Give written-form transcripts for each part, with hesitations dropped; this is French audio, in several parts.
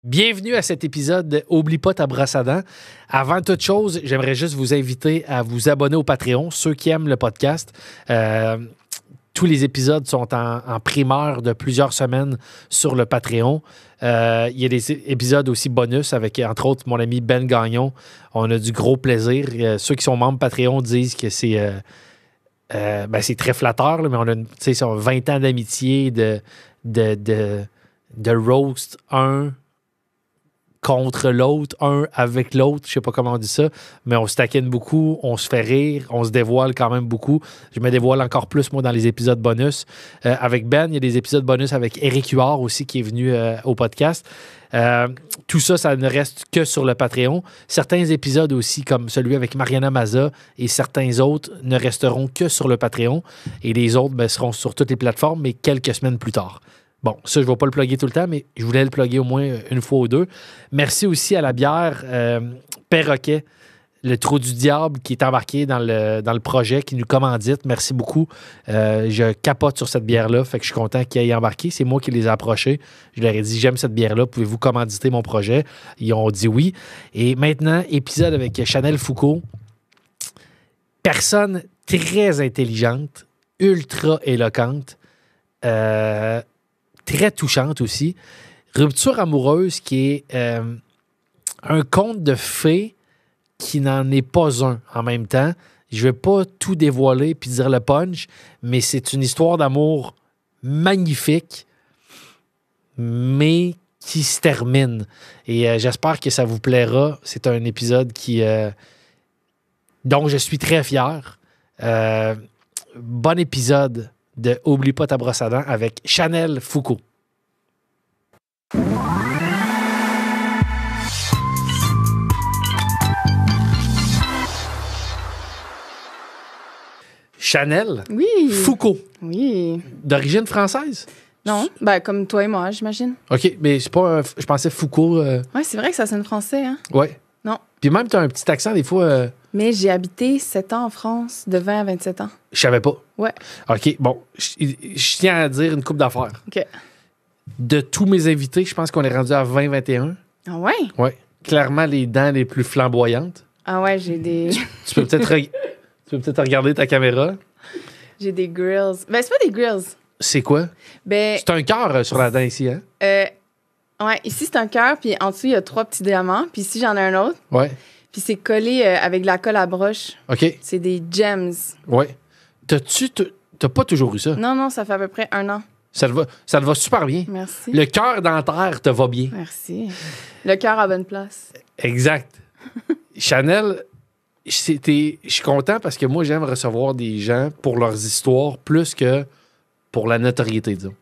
Bienvenue à cet épisode de Oublie pas ta brosse à dents. Avant toute chose, j'aimerais juste vous inviter à vous abonner au Patreon, ceux qui aiment le podcast. Tous les épisodes sont en primeur de plusieurs semaines sur le Patreon. Il y a des épisodes aussi bonus avec, entre autres, mon ami Ben Gagnon. On a du gros plaisir. Ceux qui sont membres Patreon disent que c'est très flatteur, là, mais on a 20 ans d'amitié, de roast un contre l'autre, un avec l'autre, je sais pas comment on dit ça, mais on se taquine beaucoup, on se fait rire, on se dévoile quand même beaucoup. Je me dévoile encore plus, moi, dans les épisodes bonus. Avec Ben, il y a des épisodes bonus avec Éric Huard aussi, qui est venu au podcast. Tout ça, ça ne reste que sur le Patreon. Certains épisodes aussi, comme celui avec Mariana Maza et certains autres, ne resteront que sur le Patreon. Et les autres seront sur toutes les plateformes, mais quelques semaines plus tard. Bon, ça, je ne vais pas le plugger tout le temps, mais je voulais le plugger au moins une fois ou deux. Merci aussi à la bière Perroquet, le Trou du Diable, qui est embarqué dans le projet, qui nous commandite. Merci beaucoup. Je capote sur cette bière-là, fait que je suis content qu'il ait embarqué. C'est moi qui les ai approchés. Je leur ai dit, j'aime cette bière-là, pouvez-vous commanditer mon projet? Ils ont dit oui. Et maintenant, épisode avec Chanel Foucault. Personne très intelligente, ultra éloquente, très touchante aussi. Rupture amoureuse qui est un conte de fées qui n'en est pas un en même temps. Je ne vais pas tout dévoiler puis dire le punch, mais c'est une histoire d'amour magnifique, mais qui se termine. Et j'espère que ça vous plaira. C'est un épisode dont je suis très fier. Bon épisode de Oublie pas ta brosse à dents avec Chanel Foucault. Chanel Foucault. Oui. D'origine française? Non, comme toi et moi, j'imagine. OK, mais c'est pas je pensais Foucault. Ouais, c'est vrai que ça sonne français, hein? Ouais. Non. Puis même, tu as un petit accent des fois. Mais j'ai habité 7 ans en France, de 20 à 27 ans. Je savais pas. Ouais. OK, bon. Je tiens à dire une couple d'affaires. OK. De tous mes invités, je pense qu'on est rendu à 20-21. Ah ouais? Ouais. Clairement, les dents les plus flamboyantes. Ah ouais, j'ai des... Tu peux peut-être regarder ta caméra. J'ai des grills. C'est pas des grills. C'est quoi? C'est un cœur sur la dent ici, hein? Ouais, ici, c'est un cœur, puis en dessous, il y a 3 petits diamants, puis ici, j'en ai un autre. Ouais. Puis c'est collé avec de la colle à broche. OK. C'est des gems. Ouais. T'as pas toujours eu ça? Non, ça fait à peu près 1 an. Ça te va super bien. Merci. Le cœur dentaire te va bien. Merci. Le cœur à bonne place. Exact. Chanel, je suis content parce que moi, j'aime recevoir des gens pour leurs histoires plus que pour la notoriété, disons.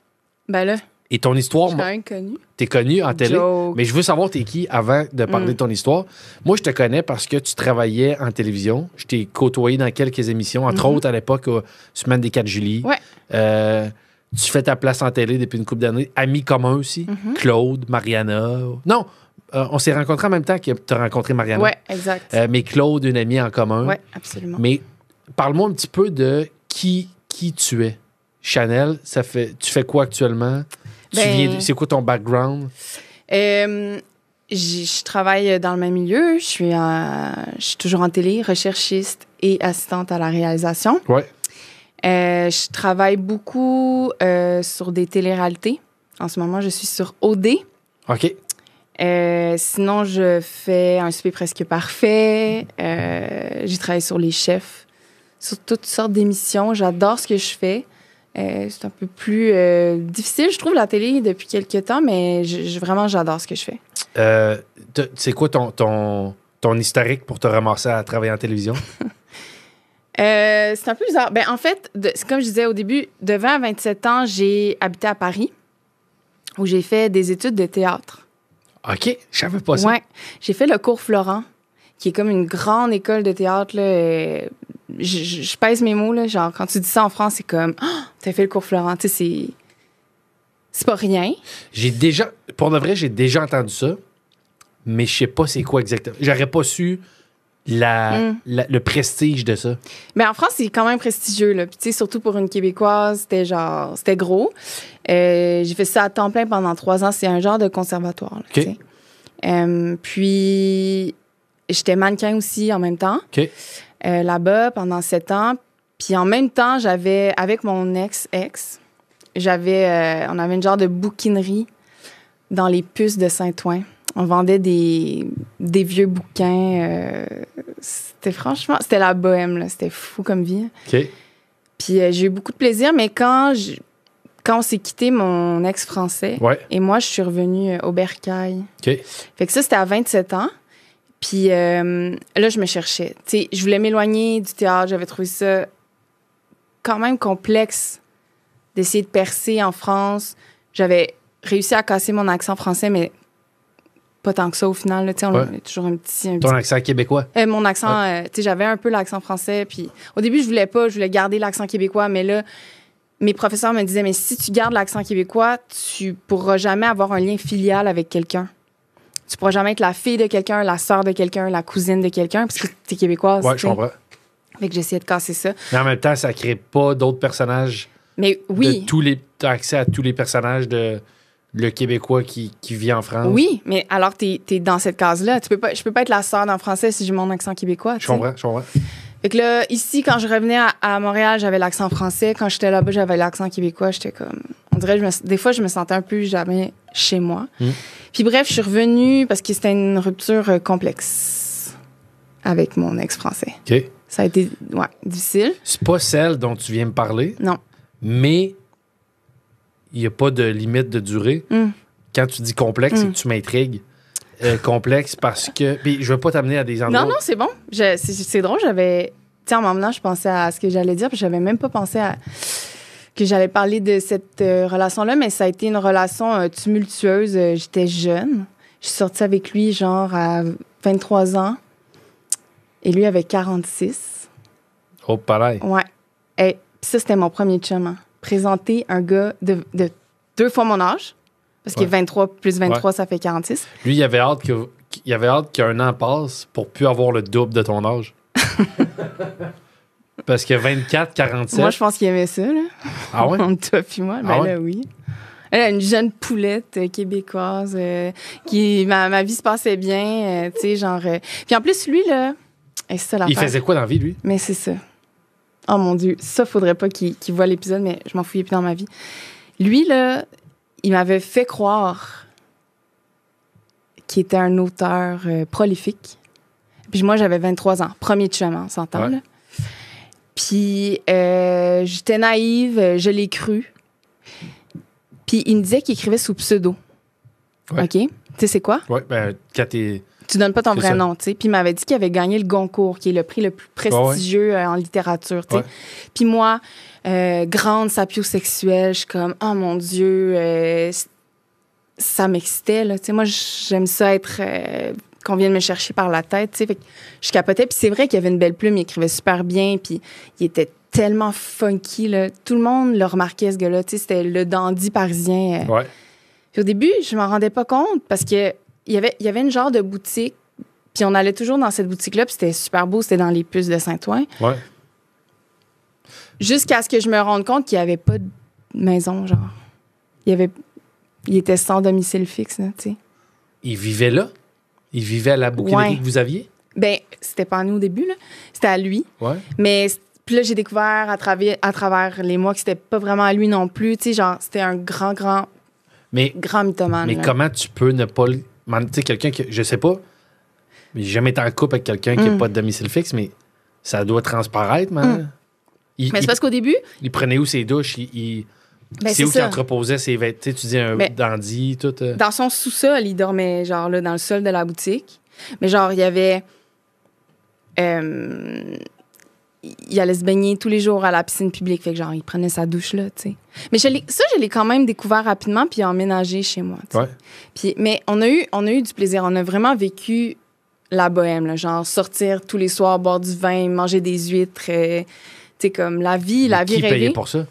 Là, Et ton histoire, je suis quand même connue. T'es connu en télé, Joke. mais je veux savoir t'es qui avant de parler de ton histoire. Moi, je te connais parce que tu travaillais en télévision. Je t'ai côtoyé dans quelques émissions, entre autres à l'époque, Semaine des 4 juillet. Ouais. Tu fais ta place en télé depuis une couple d'années. Amis communs aussi. Claude, Mariana. Non, on s'est rencontrés en même temps que tu as rencontré Mariana. Ouais, exact. Mais Claude, une amie en commun. Ouais, absolument. Mais parle-moi un petit peu de qui tu es. Chanel, tu fais quoi actuellement? C'est quoi ton background? Je travaille dans le même milieu. Je suis toujours en télé, recherchiste et assistante à la réalisation. Ouais. Je travaille beaucoup sur des téléréalités. En ce moment, je suis sur OD. OK. Sinon, je fais un souper presque parfait. J'ai travaillé sur les chefs, sur toutes sortes d'émissions. J'adore ce que je fais. C'est un peu plus difficile, je trouve, la télé depuis quelques temps, mais vraiment, j'adore ce que je fais. C'est quoi ton historique pour te ramasser à travailler en télévision? C'est un peu bizarre. En fait, comme je disais au début, de 20 à 27 ans, j'ai habité à Paris, où j'ai fait des études de théâtre. OK, je savais pas ça. Ouais, j'ai fait le cours Florent, qui est comme une grande école de théâtre, là. Je pèse mes mots, là. Genre, quand tu dis ça en France, c'est comme, t'as fait le cours Florent. Tu sais, c'est pas rien. Pour de vrai, j'ai déjà entendu ça, mais je sais pas c'est quoi exactement. J'aurais pas su le prestige de ça. Mais en France, c'est quand même prestigieux, là. Puis, tu sais, surtout pour une Québécoise, c'était gros. J'ai fait ça à temps plein pendant 3 ans. C'est un genre de conservatoire, là, OK. Puis, j'étais mannequin aussi en même temps. OK. Là-bas, pendant 7 ans. Puis, en même temps, avec mon ex, on avait une genre de bouquinerie dans les puces de Saint-Ouen. On vendait des vieux bouquins. C'était la bohème, là. C'était fou comme vie. OK. Puis j'ai eu beaucoup de plaisir, mais quand on s'est quitté, mon ex-français, et moi, je suis revenue au Bercail. OK. Fait que ça, c'était à 27 ans. Puis là, je me cherchais. Tu sais, je voulais m'éloigner du théâtre. J'avais trouvé ça quand même complexe d'essayer de percer en France. J'avais réussi à casser mon accent français, mais pas tant que ça au final. Là, on a toujours un petit... Ton accent québécois? Mon accent, tu sais, j'avais un peu l'accent français. Puis au début, je voulais garder l'accent québécois, mais là, mes professeurs me disaient, mais si tu gardes l'accent québécois, tu pourras jamais avoir un lien filial avec quelqu'un. Tu pourras jamais être la fille de quelqu'un, la sœur de quelqu'un, la cousine de quelqu'un, parce que t'es québécoise. Ouais, je comprends. Fait que j'essayais de casser ça. Mais en même temps, ça crée pas d'autres personnages. Mais oui. T'as accès à tous les personnages de le Québécois qui vit en France. Oui, mais alors t'es dans cette case-là. Je peux pas être la sœur d'un Français si j'ai mon accent québécois. Je comprends. Fait que là, ici, quand je revenais à Montréal, j'avais l'accent français. Quand j'étais là-bas, j'avais l'accent québécois. J'étais comme... On dirait, des fois, je me sentais un peu jamais chez moi. Puis bref, je suis revenue parce que c'était une rupture complexe avec mon ex-français. OK. Ça a été, difficile. C'est pas celle dont tu viens me parler. Non. Mais il n'y a pas de limite de durée. Quand tu dis complexe, c'est que tu m'intrigues. Complexe parce que... Puis je veux pas t'amener à des endroits... Non, c'est bon. C'est drôle, j'avais... Tu sais, en m'emmenant, je pensais à ce que j'allais dire, puis j'avais même pas pensé que j'allais parler de cette relation-là, mais ça a été une relation tumultueuse. J'étais jeune. Je suis sortie avec lui, genre, à 23 ans. Et lui avait 46. Oh, pareil. Ouais. Et ça, c'était mon premier chum. Hein. Présenter un gars de 2 fois mon âge. Parce que 23 plus 23, ça fait 46. Lui, il avait hâte qu'un an passe pour plus avoir le double de ton âge. Parce que 24, 47... Moi, je pense qu'il aimait ça, là. Ah ouais? Entre toi puis moi. Là, oui. Elle a une jeune poulette québécoise qui... Ma vie se passait bien, tu sais, genre... Puis en plus, lui, là... c'est ça l'affaire. Il faisait quoi dans la vie, lui? Mais c'est ça. Oh mon Dieu. Ça, faudrait pas qu'il voie l'épisode, mais je m'en fouillais plus dans ma vie. Lui, là... Il m'avait fait croire qu'il était un auteur prolifique. Puis moi, j'avais 23 ans. Premier chum, on s'entend, là. Puis j'étais naïve, je l'ai cru. Puis il me disait qu'il écrivait sous pseudo. OK? Tu sais, c'est quoi? Oui, ben, quand t'es... Tu donnes pas ton vrai nom, tu sais. Puis il m'avait dit qu'il avait gagné le Goncourt, qui est le prix le plus prestigieux en littérature, tu sais. Puis moi, grande sapiosexuelle, je suis comme, oh mon Dieu, ça m'excitait, là. Tu sais, moi, j'aime ça être... qu'on vienne me chercher par la tête, tu sais. Fait que je capotais. Puis c'est vrai qu'il avait une belle plume, il écrivait super bien, puis il était tellement funky, là. Tout le monde le remarquait, ce gars-là, tu sais. C'était le dandy parisien. Puis au début, je m'en rendais pas compte parce que il y avait une genre de boutique, puis on allait toujours dans cette boutique-là, puis c'était super beau, c'était dans les puces de Saint-Ouen. Jusqu'à ce que je me rende compte qu'il n'y avait pas de maison, genre. Il était sans domicile fixe, là, tu sais. Il vivait là? Il vivait à la bouquinerie que vous aviez? Ben, c'était pas à nous au début, là. C'était à lui. Mais puis là, j'ai découvert à travers les mois que c'était pas vraiment à lui non plus. Tu sais, genre, c'était un grand mythomane. Mais là. comment tu peux ne pas... Tu sais, quelqu'un que... Je sais pas, mais j'ai jamais été en couple avec quelqu'un qui n'a pas de domicile fixe, mais ça doit transparaître, man. Mais c'est parce qu'au début... Il prenait où ses douches? C'est où qu'il entreposait ses vêtements? Tu dis un dandy, tout... Dans son sous-sol, il dormait, genre, là, dans le sol de la boutique. Mais genre, il y avait... il allait se baigner tous les jours à la piscine publique. Fait que, genre, il prenait sa douche là, tu sais. Mais je l'ai quand même découvert rapidement, puis emménagé chez moi, tu sais. Puis, mais on a eu du plaisir. On a vraiment vécu la bohème, là. Genre, sortir tous les soirs, boire du vin, manger des huîtres. Tu sais, comme la vie rêvée. Qui payait pour ça?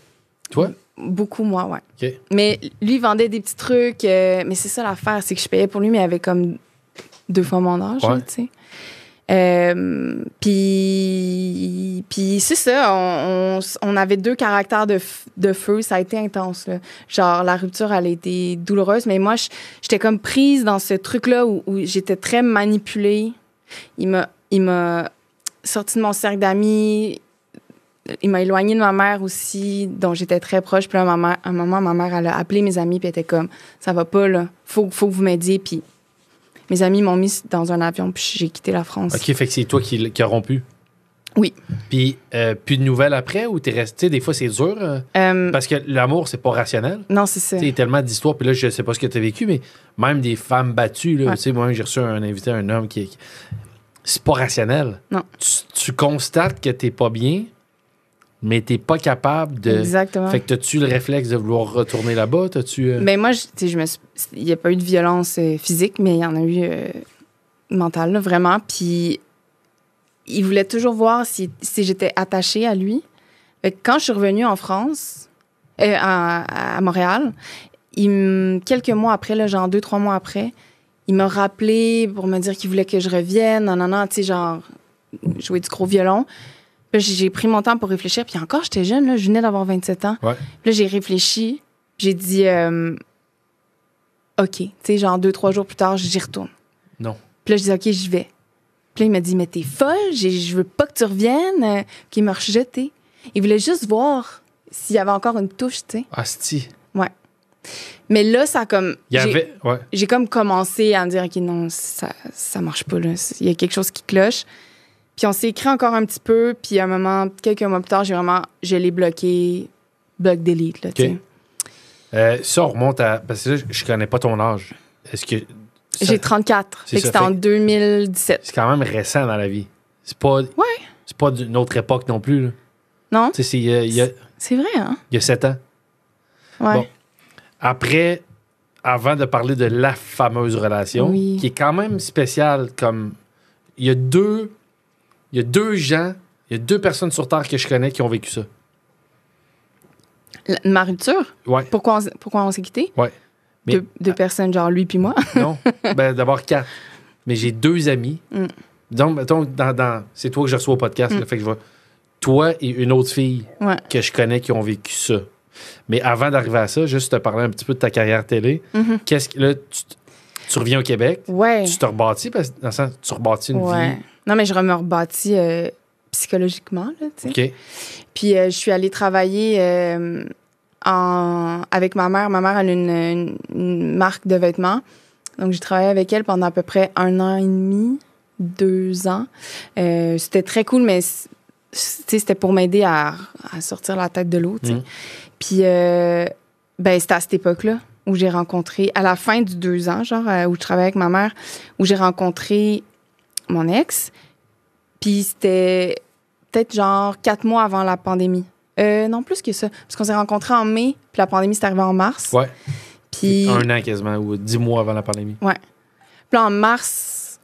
Toi? Beaucoup, moi, ouais. OK. Mais lui, il vendait des petits trucs. Mais c'est ça l'affaire, c'est que je payais pour lui, mais il avait comme 2 fois mon âge, tu sais. Puis c'est ça, on avait 2 caractères de feu, ça a été intense, là. Genre, la rupture, elle a été douloureuse, mais moi, j'étais comme prise dans ce truc-là où j'étais très manipulée. Il m'a sorti de mon cercle d'amis, il m'a éloignée de ma mère aussi, dont j'étais très proche. Puis là, à un moment, ma mère, elle a appelé mes amis, puis elle était comme, ça va pas, là, faut que vous m'aidiez, puis mes amis m'ont mis dans un avion, puis j'ai quitté la France. OK, fait que c'est toi qui a rompu. Oui. Puis, plus de nouvelles après ou t'es resté? Des fois, c'est dur. Parce que l'amour, c'est pas rationnel. Non, c'est ça. Il y a tellement d'histoires. Puis là, je sais pas ce que t'as vécu, mais même des femmes battues. Là, moi, j'ai reçu un invité, un homme qui c'est pas rationnel. Non. Tu constates que t'es pas bien, mais t'es pas capable de... Exactement. Fait que t'as-tu le réflexe de vouloir retourner là-bas? T'as-tu... Ben moi, il n'y a pas eu de violence physique, mais il y en a eu mentale, là, vraiment. Puis il voulait toujours voir si j'étais attachée à lui. Fait que quand je suis revenue en France, à Montréal, quelques mois après, là, genre 2-3 mois après, il m'a rappelé pour me dire qu'il voulait que je revienne. Non, tu sais, genre, jouer du gros violon. Puis là, j'ai pris mon temps pour réfléchir. Puis encore, j'étais jeune, là, je venais d'avoir 27 ans. Ouais. Puis là, j'ai réfléchi. J'ai dit, OK. Tu sais, genre 2-3 jours plus tard, j'y retourne. Non. Puis là, je dis, OK, j'y vais. Puis là, il m'a dit, mais t'es folle, je veux pas que tu reviennes. Puis il m'a rejeté. Il voulait juste voir s'il y avait encore une touche, tu sais. Asti. Ouais. Mais là, ça a comme... Il y avait... Ouais. J'ai comme commencé à me dire, OK, non, ça marche pas, là. Il y a quelque chose qui cloche. Puis on s'est écrit encore un petit peu, puis à un moment, quelques mois plus tard, je l'ai bloqué, bloc delete, là, tu sais. Ça, on remonte à... Parce que là, je connais pas ton âge. Est-ce que... J'ai 34. Fait que c'était en 2017. C'est quand même récent dans la vie. C'est pas... Ouais. C'est pas d'une autre époque non plus, là. Non? Tu sais, c'est vrai, hein? Il y a 7 ans. Ouais. Bon. Après, avant de parler de la fameuse relation, oui. qui est quand même spéciale, comme... Il y a deux gens, il y a 2 personnes sur Terre que je connais qui ont vécu ça. Ma rupture? Ouais. Pourquoi on s'est quittés? Ouais. Mais, deux personnes, genre lui puis moi? Non. Ben, d'abord 4. Mais j'ai 2 amis. Donc, mettons, c'est toi que je reçois au podcast. Là, fait que je vois toi et une autre fille que je connais qui ont vécu ça. Mais avant d'arriver à ça, juste te parler un petit peu de ta carrière télé. Qu'est-ce que là, tu reviens au Québec? Ouais. Tu te rebâtis parce que dans le sens, tu rebâtis une vie. Non, mais je me rebâtis psychologiquement, là, tu sais. OK. Puis je suis allée travailler avec ma mère. Ma mère, elle a une marque de vêtements. Donc, j'ai travaillé avec elle pendant à peu près 1 an et demi, 2 ans. C'était très cool, mais c'était pour m'aider à sortir la tête de l'eau, tu sais. Puis, c'était à cette époque-là où j'ai rencontré, à la fin du 2 ans, genre, où je travaillais avec ma mère, où j'ai rencontré mon ex. Puis c'était peut-être genre 4 mois avant la pandémie. Non, plus que ça. Parce qu'on s'est rencontrés en mai, puis la pandémie, c'est arrivé en mars. Ouais. Puis 1 an quasiment, ou 10 mois avant la pandémie. Ouais. Puis là, en mars,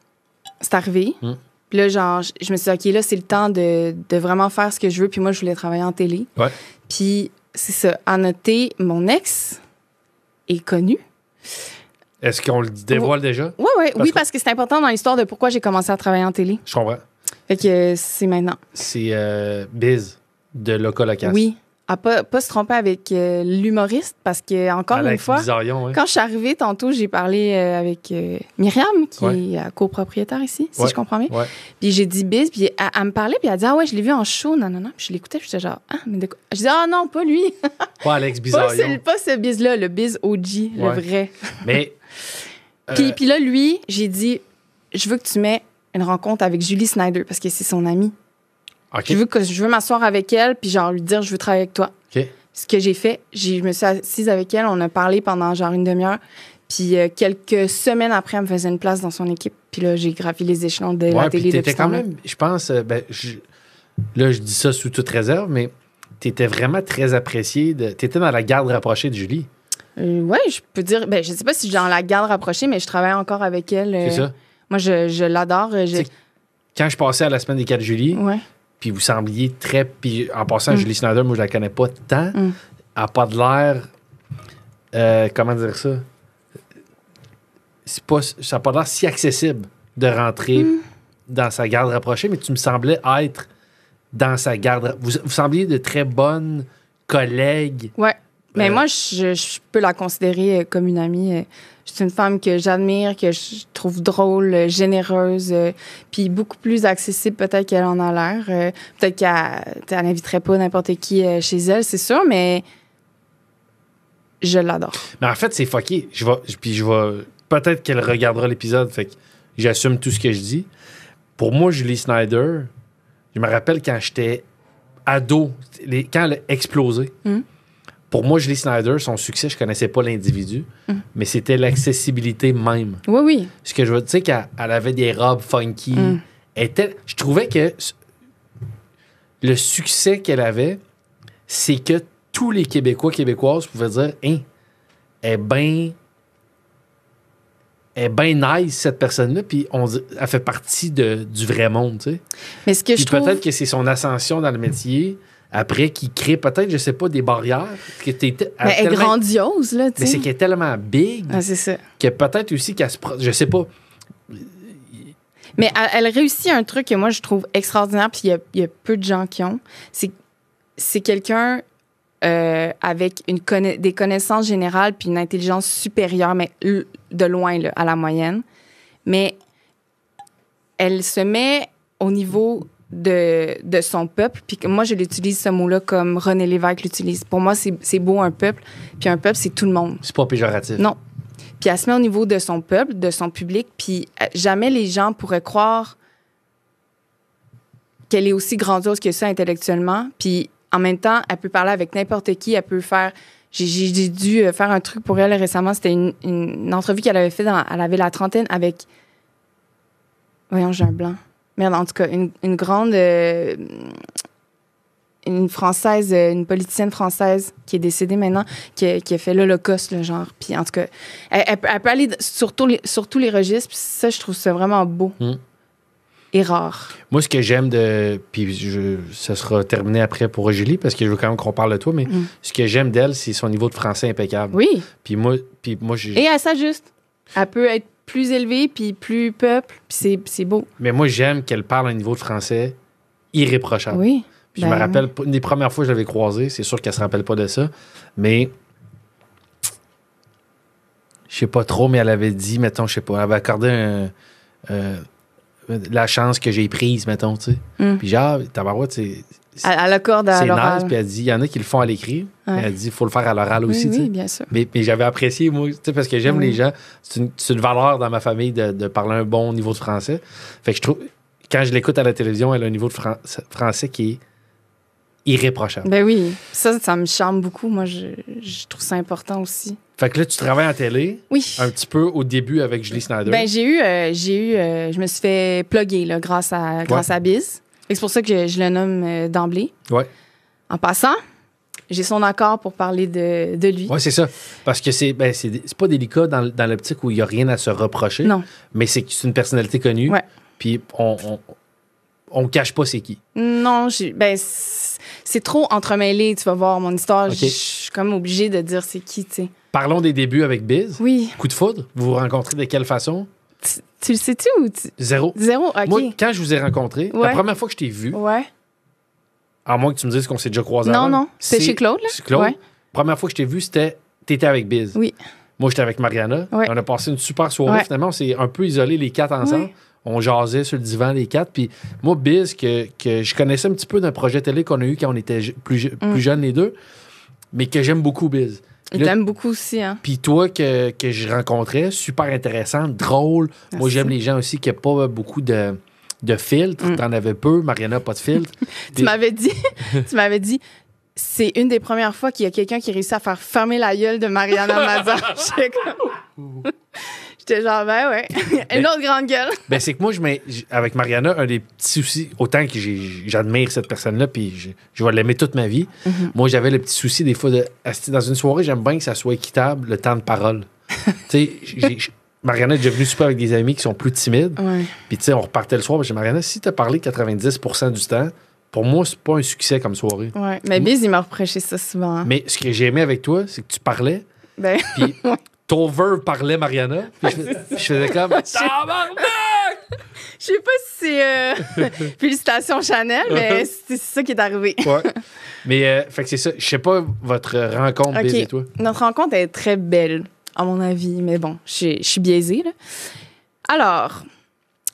c'est arrivé. Puis là, genre, je me suis dit, OK, là, c'est le temps de vraiment faire ce que je veux. Puis moi, je voulais travailler en télé. Ouais. Puis c'est ça. À noter, mon ex est connu. Est-ce qu'on le dévoile déjà? Oui, parce que c'est important dans l'histoire de pourquoi j'ai commencé à travailler en télé. Je comprends. Fait que c'est maintenant. C'est Biz de Loca Locas. Oui. À pas se tromper avec l'humoriste, parce que, encore Alex une fois, Bizarion, ouais. quand je suis arrivée tantôt, j'ai parlé avec Myriam, qui est copropriétaire ici, si je comprends bien. Ouais. Puis j'ai dit Biz, puis elle me parlait, puis elle dit, ah ouais, je l'ai vu en show, non. Puis je l'écoutais, puis j'étais genre, ah, mais de quoi? Je dis, ah non, pas lui. Pas Alex Bizarion. pas ce Biz-là, le Biz OG, le vrai. Mais. Puis là, lui, j'ai dit, je veux que tu mets une rencontre avec Julie Snyder, parce que c'est son amie. Okay. Je veux m'asseoir avec elle, puis genre lui dire, je veux travailler avec toi. OK. Ce que j'ai fait, je me suis assise avec elle, on a parlé pendant genre 1 demi-heure, puis quelques semaines après, elle me faisait une place dans son équipe, puis là, j'ai gravi les échelons de la télé depuis ce temps-là. Quand même, je pense, là, je dis ça sous toute réserve, mais t'étais vraiment très apprécié. T'étais dans la garde rapprochée de Julie. Oui, je peux dire, je sais pas si je suis dans la garde rapprochée, mais je travaille encore avec elle. C'est ça? Moi, je l'adore. Quand je passais à la semaine des 4 juillet, puis vous sembliez très... Puis en passant, Julie Snyder, moi, je la connais pas tant. Elle n'a pas de l'air... comment dire ça? Ça n'a pas l'air si accessible de rentrer dans sa garde rapprochée, mais tu me semblais être dans sa garde. Vous sembliez de très bonnes collègues. Ouais. Mais moi, je peux la considérer comme une amie. C'est une femme que j'admire, que je trouve drôle, généreuse, puis beaucoup plus accessible peut-être qu'elle en a l'air. Peut-être qu'elle n'inviterait pas n'importe qui chez elle, c'est sûr, mais je l'adore. Mais en fait, c'est fucké. Puis je vais... Peut-être qu'elle regardera l'épisode, fait que j'assume tout ce que je dis. Pour moi, Julie Snyder, je me rappelle quand j'étais ado, quand elle a explosé. Pour moi, Julie Snyder, son succès, je connaissais pas l'individu, mais c'était l'accessibilité même. Oui, oui. Ce que je veux dire, tu sais, qu'elle avait des robes funky. Je trouvais que le succès qu'elle avait, c'est que tous les Québécoises pouvaient dire « Hein, elle est bien nice, cette personne-là, puis elle fait partie du vrai monde, tu sais. » Mais ce que je trouve... peut-être que c'est son ascension dans le métier... Après, qui crée peut-être, je sais pas, des barrières. Mais elle est grandiose, là, tu sais. Mais c'est qu'elle est tellement big c'est ça. que peut-être aussi qu'elle se... Je sais pas. Mais elle réussit un truc que moi, je trouve extraordinaire, puis il y a peu de gens qui ont. C'est quelqu'un avec des connaissances générales puis une intelligence supérieure, mais de loin, là, à la moyenne. Mais elle se met au niveau... de son peuple. Puis moi, je l'utilise, ce mot-là, comme René Lévesque l'utilise. Pour moi, c'est beau, un peuple. Puis un peuple, c'est tout le monde. C'est pas péjoratif. Non. Puis elle se met au niveau de son peuple, de son public. Puis jamais les gens pourraient croire qu'elle est aussi grandiose que ça intellectuellement. Puis en même temps, elle peut parler avec n'importe qui. Elle peut faire... J'ai dû faire un truc pour elle récemment. C'était une entrevue qu'elle avait faite. Elle avait la trentaine avec... Voyons, j'ai un blanc. Merde, en tout cas, une grande... une Française, une politicienne française qui est décédée maintenant, qui a fait l'Holocauste, le genre. Puis en tout cas, elle peut aller sur tous les registres. Puis ça, je trouve ça vraiment beau et rare. Moi, ce que j'aime puis ça sera terminé après pour Julie, parce que je veux quand même qu'on parle de toi, mais ce que j'aime d'elle, c'est son niveau de français impeccable. Oui. Puis moi Et elle s'ajuste. Elle peut être plus élevée, puis plus peuple, puis c'est beau. Mais moi, j'aime qu'elle parle à un niveau de français irréprochable. Oui. Puis je me rappelle, une des premières fois que je l'avais croisée, c'est sûr qu'elle se rappelle pas de ça, mais je sais pas trop, mais elle avait dit, mettons, je sais pas, elle avait accordé la chance que j'ai prise, mettons, tu sais. Puis genre, tabarouette, elle accorde à l'oral. C'est nice, puis elle dit, il y en a qui le font à l'écrit. Ouais. Elle dit, il faut le faire à l'oral aussi, tu sais. Oui, bien sûr. Mais j'avais apprécié, moi, tu sais, parce que j'aime les gens. C'est une valeur dans ma famille de parler un bon niveau de français. Fait que je trouve, quand je l'écoute à la télévision, elle a un niveau de français qui est irréprochable. Ben oui, ça me charme beaucoup. Moi, je trouve ça important aussi. Fait que là, tu travailles en télé. Oui. Un petit peu au début avec Julie Snyder. Ben je me suis fait plugger là, grâce à Biz. C'est pour ça que je le nomme d'emblée. Ouais. En passant, j'ai son accord pour parler de lui. Oui, c'est ça. Parce que c'est pas délicat dans l'optique où il n'y a rien à se reprocher. Non. Mais c'est une personnalité connue. Ouais. Puis on cache pas c'est qui. Non, c'est trop entremêlé. Tu vas voir mon histoire. Okay. Je suis comme obligée de dire c'est qui, tu sais. Parlons des débuts avec Biz. Oui. Coup de foudre. Vous vous rencontrez de quelle façon? Tu le sais-tu ou Zéro. OK. Moi, quand je vous ai rencontré, la première fois que je t'ai vu, à moins que tu me dises qu'on s'est déjà croisés avant. Non. C'était chez Claude, là? C'est Claude. Ouais. Première fois que je t'ai vu, t'étais avec Biz. Oui. Moi, j'étais avec Mariana. Ouais. On a passé une super soirée. Ouais. Finalement, on s'est un peu isolés les quatre ensemble. Ouais. On jasait sur le divan les quatre. Puis moi, Biz, que je connaissais un petit peu d'un projet télé qu'on a eu quand on était plus jeunes les deux, mais que j'aime beaucoup, Biz. Il t'aime beaucoup aussi, hein? Puis toi, que je rencontrais, super intéressante, drôle. Merci. Moi, j'aime les gens aussi qui n'ont pas beaucoup de filtres. T'en avais peu. Mariana, pas de filtre. Tu m'avais dit, c'est une des premières fois qu'il y a quelqu'un qui réussit à faire fermer la gueule de Mariana Mazza. J'étais genre, ben ouais, une autre grande gueule. Ben c'est que moi, avec Mariana, un des petits soucis, autant que j'admire cette personne-là, puis je vais l'aimer toute ma vie, moi, j'avais le petit souci des fois dans une soirée, j'aime bien que ça soit équitable, le temps de parole. Tu sais, Mariana est déjà venue super avec des amis qui sont plus timides. Ouais. Puis tu sais, on repartait le soir, j'ai dit, Mariana, si t'as parlé 90% du temps, pour moi, c'est pas un succès comme soirée. Ouais, mais Biz, il m'a reproché ça souvent. Hein. Mais ce que j'ai aimé avec toi, c'est que tu parlais, puis ton verbe parlait, Mariana, puis je faisais comme « Tabarnak! » Je sais pas si c'est félicitations Chanel, mais c'est ça qui est arrivé. Ouais. Mais, fait que c'est ça. Je sais pas votre rencontre, Biz et toi. Notre rencontre est très belle, à mon avis, mais bon, je suis biaisée, là. Alors,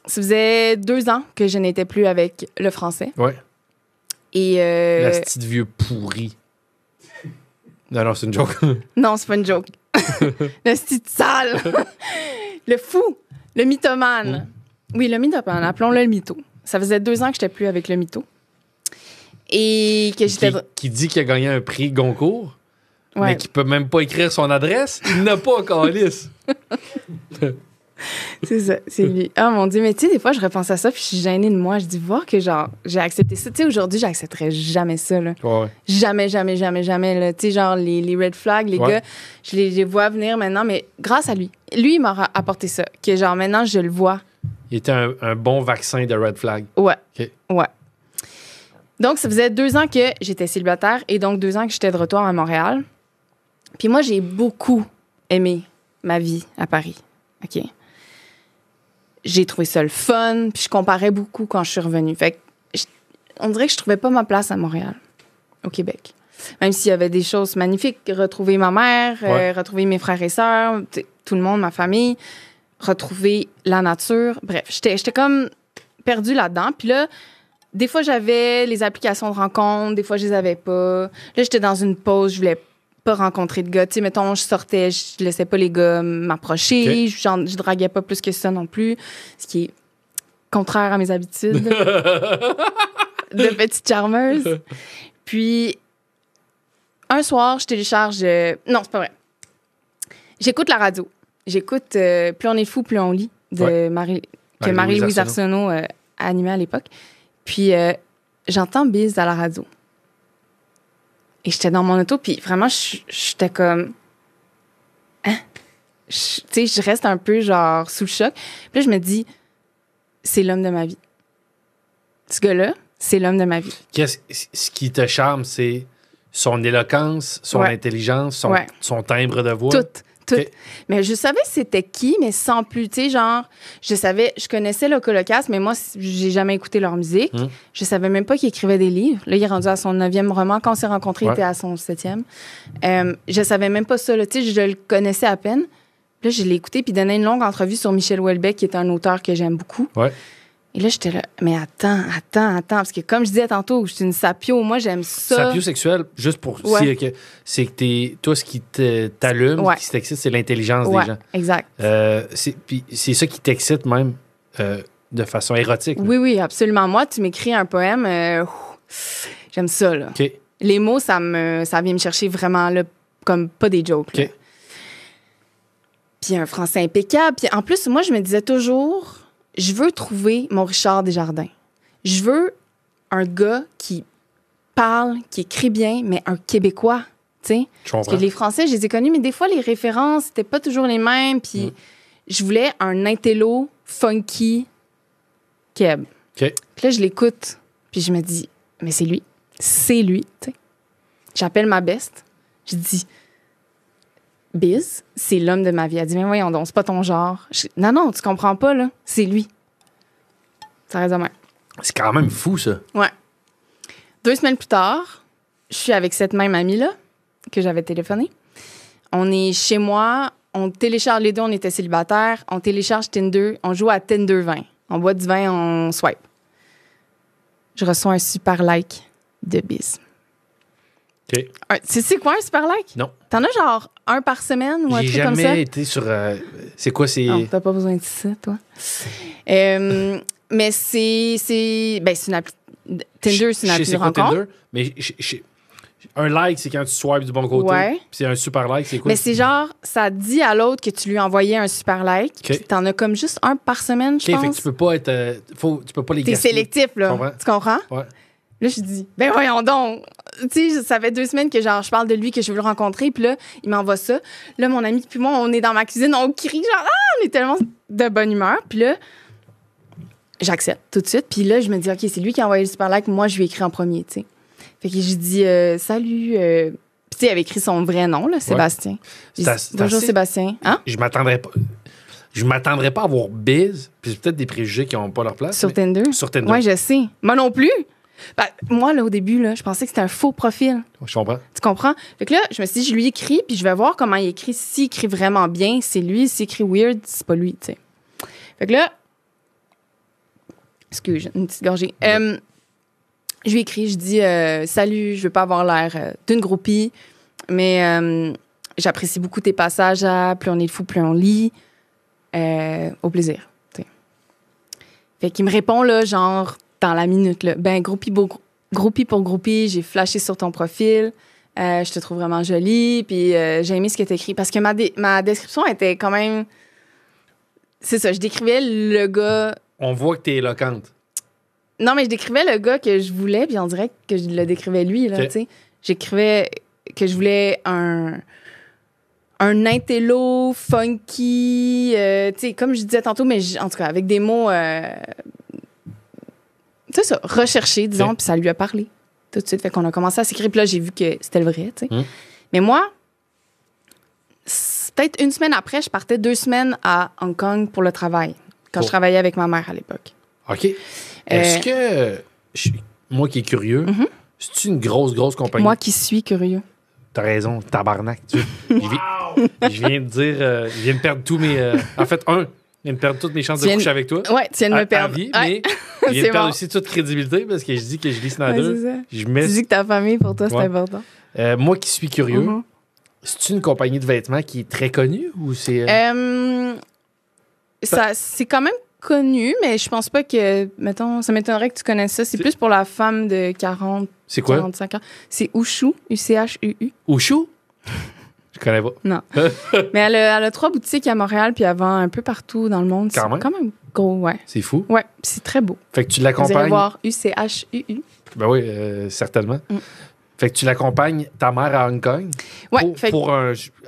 ça faisait 2 ans que je n'étais plus avec le français. Ouais. Et La petite vieux pourri. Non, c'est une joke. Non, c'est pas une joke. Le petit sale. Le fou. Le mythomane. Oui, le mythomane. Appelons-le le mytho. Ça faisait 2 ans que j'étais plus avec le mytho. Et que j'étais... Qui dit qu'il a gagné un prix Goncourt, Ouais. mais qui peut même pas écrire son adresse. Il n'a pas encore lisse. C'est ça, c'est lui. Oh mon Dieu, mais tu sais, des fois, je repense à ça, puis je suis gênée de moi. Je dis, voir que, genre, j'ai accepté ça. Tu sais, aujourd'hui, j'accepterais jamais ça, là. Ouais. Jamais, jamais, jamais, jamais, là. Tu sais, genre, les red flags, les gars, je les vois venir maintenant, mais grâce à lui. Lui, il m'a apporté ça. Que, genre, maintenant, je le vois. Il était un bon vaccin de red flag. Ouais. OK. Ouais. Donc, ça faisait 2 ans que j'étais célibataire et donc 2 ans que j'étais de retour à Montréal. Puis moi, j'ai beaucoup aimé ma vie à Paris. OK? J'ai trouvé ça le fun, puis je comparais beaucoup quand je suis revenue. Fait que on dirait que je trouvais pas ma place à Montréal, au Québec. Même s'il y avait des choses magnifiques. Retrouver ma mère, retrouver mes frères et sœurs, tout le monde, ma famille, retrouver la nature. Bref, j'étais comme perdue là-dedans. Puis là, des fois, j'avais les applications de rencontre, des fois, je les avais pas. Là, j'étais dans une pause, je voulais pas rencontrer de gars. Tu sais, mettons, je sortais, je laissais pas les gars m'approcher. Okay. Je draguais pas plus que ça non plus, ce qui est contraire à mes habitudes de petite charmeuse. Puis, un soir, je télécharge... Non, c'est pas vrai. J'écoute la radio. J'écoute Plus on est fou, plus on lit, de Marie-Louise Arsenault animait à l'époque. Puis, j'entends Biz à la radio. Et j'étais dans mon auto, puis vraiment, j'étais comme... Hein? Tu sais, je reste un peu, genre, sous le choc. Puis là, je me dis, c'est l'homme de ma vie. Ce gars-là, c'est l'homme de ma vie. Ce qui te charme, c'est son éloquence, son intelligence, son timbre de voix. Tout. Okay. Mais je savais c'était qui, mais sans plus. Tu sais, genre, je connaissais le Colocasse, mais moi, j'ai jamais écouté leur musique. Je savais même pas qu'il écrivait des livres. Là, il est rendu à son 9e roman. Quand on s'est rencontrés, il était à son 7e. Je savais même pas ça. Tu sais, je le connaissais à peine. Là, je l'ai écouté, puis il donnait une longue entrevue sur Michel Houellebecq, qui est un auteur que j'aime beaucoup. Ouais. Et là, j'étais là, mais attends. Parce que comme je disais tantôt, je suis une sapio. Moi, j'aime ça. Sapio sexuel, juste pour dire que c'est que toi, ce qui t'allume, ce qui t'excite, c'est l'intelligence des gens. Exact. Puis c'est ça qui t'excite même de façon érotique. Oui, oui, absolument. Moi, tu m'écris un poème, j'aime ça, là. Okay. Les mots, ça vient me chercher vraiment, là, comme pas des jokes. Okay. Puis un français impeccable. Puis en plus, moi, je me disais toujours... Je veux trouver mon Richard Desjardins. Je veux un gars qui parle, qui écrit bien, mais un Québécois, tu sais. Parce que les Français, je les ai connus, mais des fois, les références, c'était pas toujours les mêmes. Puis je voulais un intello funky Keb. Okay. Puis là, je l'écoute, puis je me dis, mais c'est lui. C'est lui, tu sais. J'appelle ma best. Je dis... Biz, c'est l'homme de ma vie. Elle dit, mais voyons donc, c'est pas ton genre. Non, tu comprends pas, là. C'est lui. Ça reste de même. C'est quand même fou, ça. Ouais. 2 semaines plus tard, je suis avec cette même amie-là que j'avais téléphoné. On est chez moi, on télécharge les deux, on était célibataires, on télécharge Tinder, on joue à Tinder 20. On boit du vin, on swipe. Je reçois un super like de Biz. OK. C'est quoi un super like? Non. T'en as genre un par semaine ou un truc comme ça? J'ai jamais été sur... c'est quoi, c'est... Non, t'as pas besoin de ça, toi. Mais c'est une appli... Tinder, c'est une appli de rencontre. Tinder, mais un like, c'est quand tu swipes du bon côté. Ouais. Puis c'est un super like, c'est quoi? Mais c'est genre, ça dit à l'autre que tu lui as envoyé un super like. Okay. Puis t'en as comme juste un par semaine, je pense. Fait que tu peux pas être... tu peux pas les gaspiller. T'es sélectif, là. Tu comprends? Ouais. Là, je dis, ben voyons donc. Tu sais, ça fait 2 semaines que genre, je parle de lui, que je veux le rencontrer. Puis là, il m'envoie ça. Là, mon ami puis moi, on est dans ma cuisine, on crie, genre, on est tellement de bonne humeur. Puis là, j'accepte tout de suite. Puis là, je me dis, OK, c'est lui qui a envoyé le super like. Moi, je lui ai écrit en premier, tu sais. Fait que j'ai dit, salut. Puis tu sais, il avait écrit son vrai nom, là, Sébastien. Ouais. Bonjour, Sébastien. Hein? Je m'attendrais pas... Je m'attendrais pas à avoir biz, puis c'est peut-être des préjugés qui n'ont pas leur place. Sur Tinder? Sur Tinder. Oui, je sais. Moi non plus. Ben, moi, là, au début, là, je pensais que c'était un faux profil. Je comprends. Tu comprends? Fait que là, je me suis dit, je lui écris, puis je vais voir comment il écrit. S'il écrit vraiment bien, c'est lui. S'il écrit weird, c'est pas lui, tu sais. Fait que là, excuse, une petite gorgée. Je lui écris, je dis salut, je veux pas avoir l'air d'une groupie, mais j'apprécie beaucoup tes passages à plus on est fou, plus on lit. Au plaisir. T'sais. Fait qu'il me répond, là, genre, dans la minute, là, ben, groupie pour groupie, j'ai flashé sur ton profil, je te trouve vraiment jolie, puis j'ai aimé ce que t'as écrit. Parce que ma description était quand même. C'est ça, je décrivais le gars. On voit que t'es éloquente. Non, mais je décrivais le gars que je voulais, puis on dirait que je le décrivais lui, là, okay. tu sais. J'écrivais que je voulais un intello funky, tu sais, comme je disais tantôt, mais en tout cas, avec des mots, c'est ça, recherchés, disons, okay. puis ça lui a parlé tout de suite. Fait qu'on a commencé à s'écrire, puis là, j'ai vu que c'était le vrai, tu sais. Mais moi, peut-être une semaine après, je partais 2 semaines à Hong Kong pour le travail, quand je travaillais avec ma mère à l'époque. OK. Est-ce que, moi qui est curieux, c'est-tu une grosse compagnie? Moi qui suis curieux. T'as raison, tabarnak. Je viens de dire, je viens de perdre tous mes... en fait, je viens de perdre toutes mes chances de coucher avec toi. Ouais, tu viens de me perdre. À vie, mais je viens de perdre aussi toute crédibilité parce que je dis que je lis dans deux. Tu dis que ta famille, pour toi, c'est important. Moi qui suis curieux, c'est-tu une compagnie de vêtements qui est très connue ou c'est... C'est quand même connu, mais je pense pas que, mettons, ça m'étonnerait que tu connaisses ça. C'est plus pour la femme de 40, c'est quoi? 45 ans. C'est Ushu, U-C-H-U-U. Ushu? Je connais pas. Non. Mais elle a 3 boutiques à Montréal, puis elle vend un peu partout dans le monde. C'est quand même gros, ouais. C'est fou. Ouais, c'est très beau. Fait que tu l'accompagnes... Vous allez voir, U-C-H-U-U. Ben oui, certainement. Fait que tu l'accompagnes, ta mère à Hong Kong? Ouais. Elle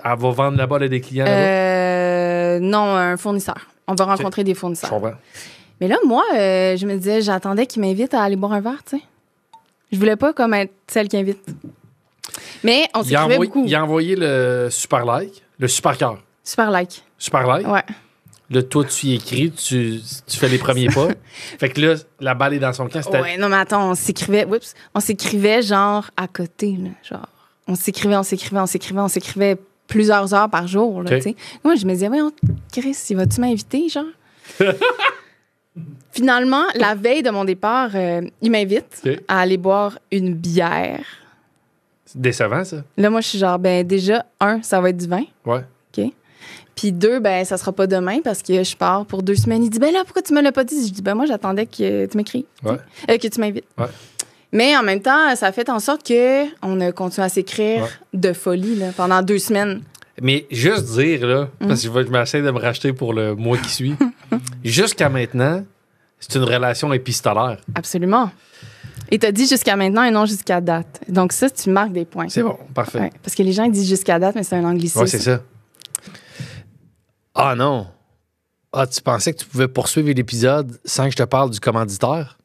va vendre là-bas à des clients là-bas? Non, un fournisseur. On va rencontrer des fournisseurs. Je comprends. Mais là, moi, je me disais, j'attendais qu'il m'invite à aller boire un verre, tu sais. Je voulais pas comme être celle qui invite. Mais on s'écrivait beaucoup. Il a envoyé le super like, le super cœur. Super like. Super like? Ouais. Là, toi, tu y écris, tu fais les premiers pas. Fait que là, la balle est dans son camp. Ouais, non, mais attends, on s'écrivait genre à côté, là. Genre, on s'écrivait plusieurs heures par jour, là, tu sais. Moi, je me disais, ouais, Chris, vas-tu m'inviter, genre? Finalement, la veille de mon départ, il m'invite à aller boire une bière. C'est décevant, ça. Là, moi, je suis genre, ben déjà, 1, ça va être du vin. Ouais. OK. Puis 2, ben ça sera pas demain parce que je pars pour 2 semaines. Il dit, ben là, pourquoi tu me l'as pas dit? Je dis, ben moi, j'attendais que tu m'écris. Ouais. Que tu m'invites. Ouais. Mais en même temps, ça a fait en sorte qu'on a continué à s'écrire de folie là, pendant 2 semaines. Mais juste dire, là, parce que je m'essaie de me racheter pour le mois qui suit, jusqu'à maintenant, c'est une relation épistolaire. Absolument. Et t'as dit jusqu'à maintenant et non jusqu'à date. Donc ça, tu marques des points. C'est bon, parfait. Ouais, parce que les gens ils disent jusqu'à date, mais c'est un anglicisme. Oui, c'est ça. Ah non. Ah, tu pensais que tu pouvais poursuivre l'épisode sans que je te parle du commanditaire?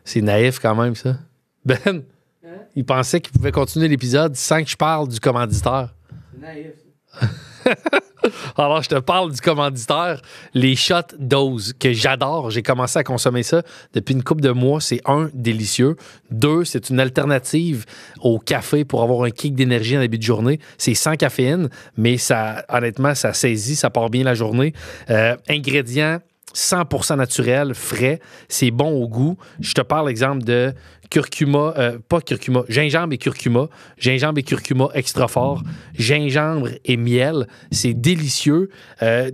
C'est naïf quand même, ça. Ben, il pensait qu'il pouvait continuer l'épisode sans que je parle du commanditaire. C'est naïf, ça. Alors, je te parle du commanditaire, les shots doses que j'adore. J'ai commencé à consommer ça depuis une couple de mois. C'est 1, délicieux. 2, c'est une alternative au café pour avoir un kick d'énergie en début de journée. C'est sans caféine, mais ça, honnêtement, ça saisit, ça part bien la journée. Ingrédients 100% naturel, frais, c'est bon au goût. Je te parle, exemple, de curcuma, pas curcuma, gingembre et curcuma extra fort, gingembre et miel, c'est délicieux.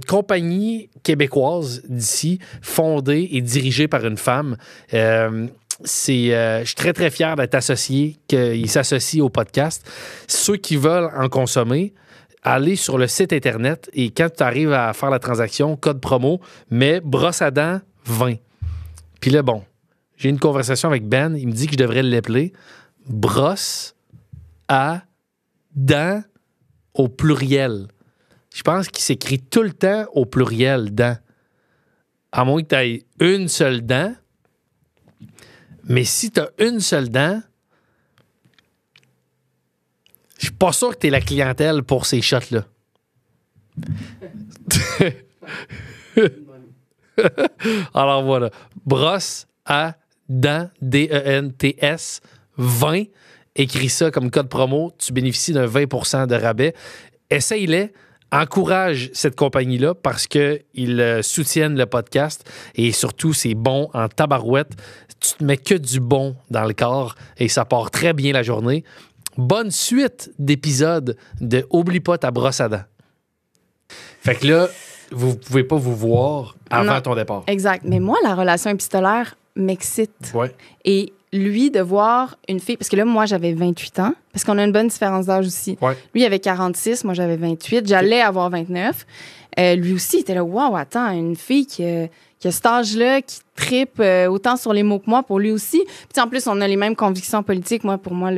Compagnie québécoise d'ici, fondée et dirigée par une femme. Je suis très, très fier d'être associé, qu'il s'associe au podcast. Ceux qui veulent en consommer, allez sur le site Internet et quand tu arrives à faire la transaction, code promo, mets brosse à dents 20. Puis là, bon, j'ai une conversation avec Ben. Il me dit que je devrais l'appeler brosse à dents au pluriel. Je pense qu'il s'écrit tout le temps au pluriel, dents. À moins que tu aies une seule dent. Mais si tu as une seule dent, je suis pas sûr que tu es la clientèle pour ces shots-là. Alors voilà. Brosse à dents, D-E-N-T-S, 20. Écris ça comme code promo. Tu bénéficies d'un 20% de rabais. Essaye-les. Encourage cette compagnie-là parce qu'ils soutiennent le podcast et surtout, c'est bon en tabarouette. Tu te mets que du bon dans le corps et ça part très bien la journée. Bonne suite d'épisodes de Oublie pas ta brosse à dents. Fait que là, vous ne pouvez pas vous voir avant ton départ. Exact. Mais moi, la relation épistolaire m'excite. Ouais. Et lui, de voir une fille... Parce que là, moi, j'avais 28 ans. Parce qu'on a une bonne différence d'âge aussi. Ouais. Lui, il avait 46. Moi, j'avais 28. J'allais avoir 29. Lui aussi, il était là, wow, attends, une fille qui a cet âge-là, qui trippe autant sur les mots que moi, pour lui aussi. Puis en plus, on a les mêmes convictions politiques. Pour moi,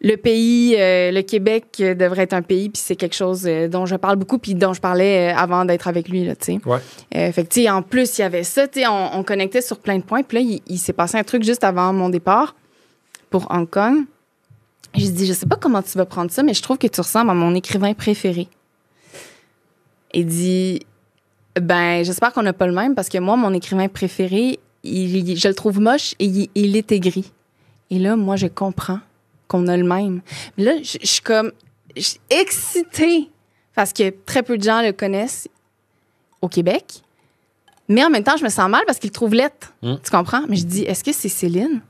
le pays, le Québec devrait être un pays, puis c'est quelque chose dont je parle beaucoup, puis dont je parlais avant d'être avec lui, là, tu sais. Ouais. Fait que, tu sais, en plus, il y avait ça, tu sais, on connectait sur plein de points, puis là, il s'est passé un truc juste avant mon départ pour Hong Kong. J'ai dit, je sais pas comment tu vas prendre ça, mais je trouve que tu ressembles à mon écrivain préféré. Il dit, ben, j'espère qu'on n'a pas le même, parce que moi, mon écrivain préféré, je le trouve moche et il est aigri. Et là, moi, je comprends qu'on a le même. Mais là, je suis comme excitée parce que très peu de gens le connaissent au Québec. Mais en même temps, je me sens mal parce qu'il le trouve lettre. Tu comprends? Mais je dis, est-ce que c'est Céline?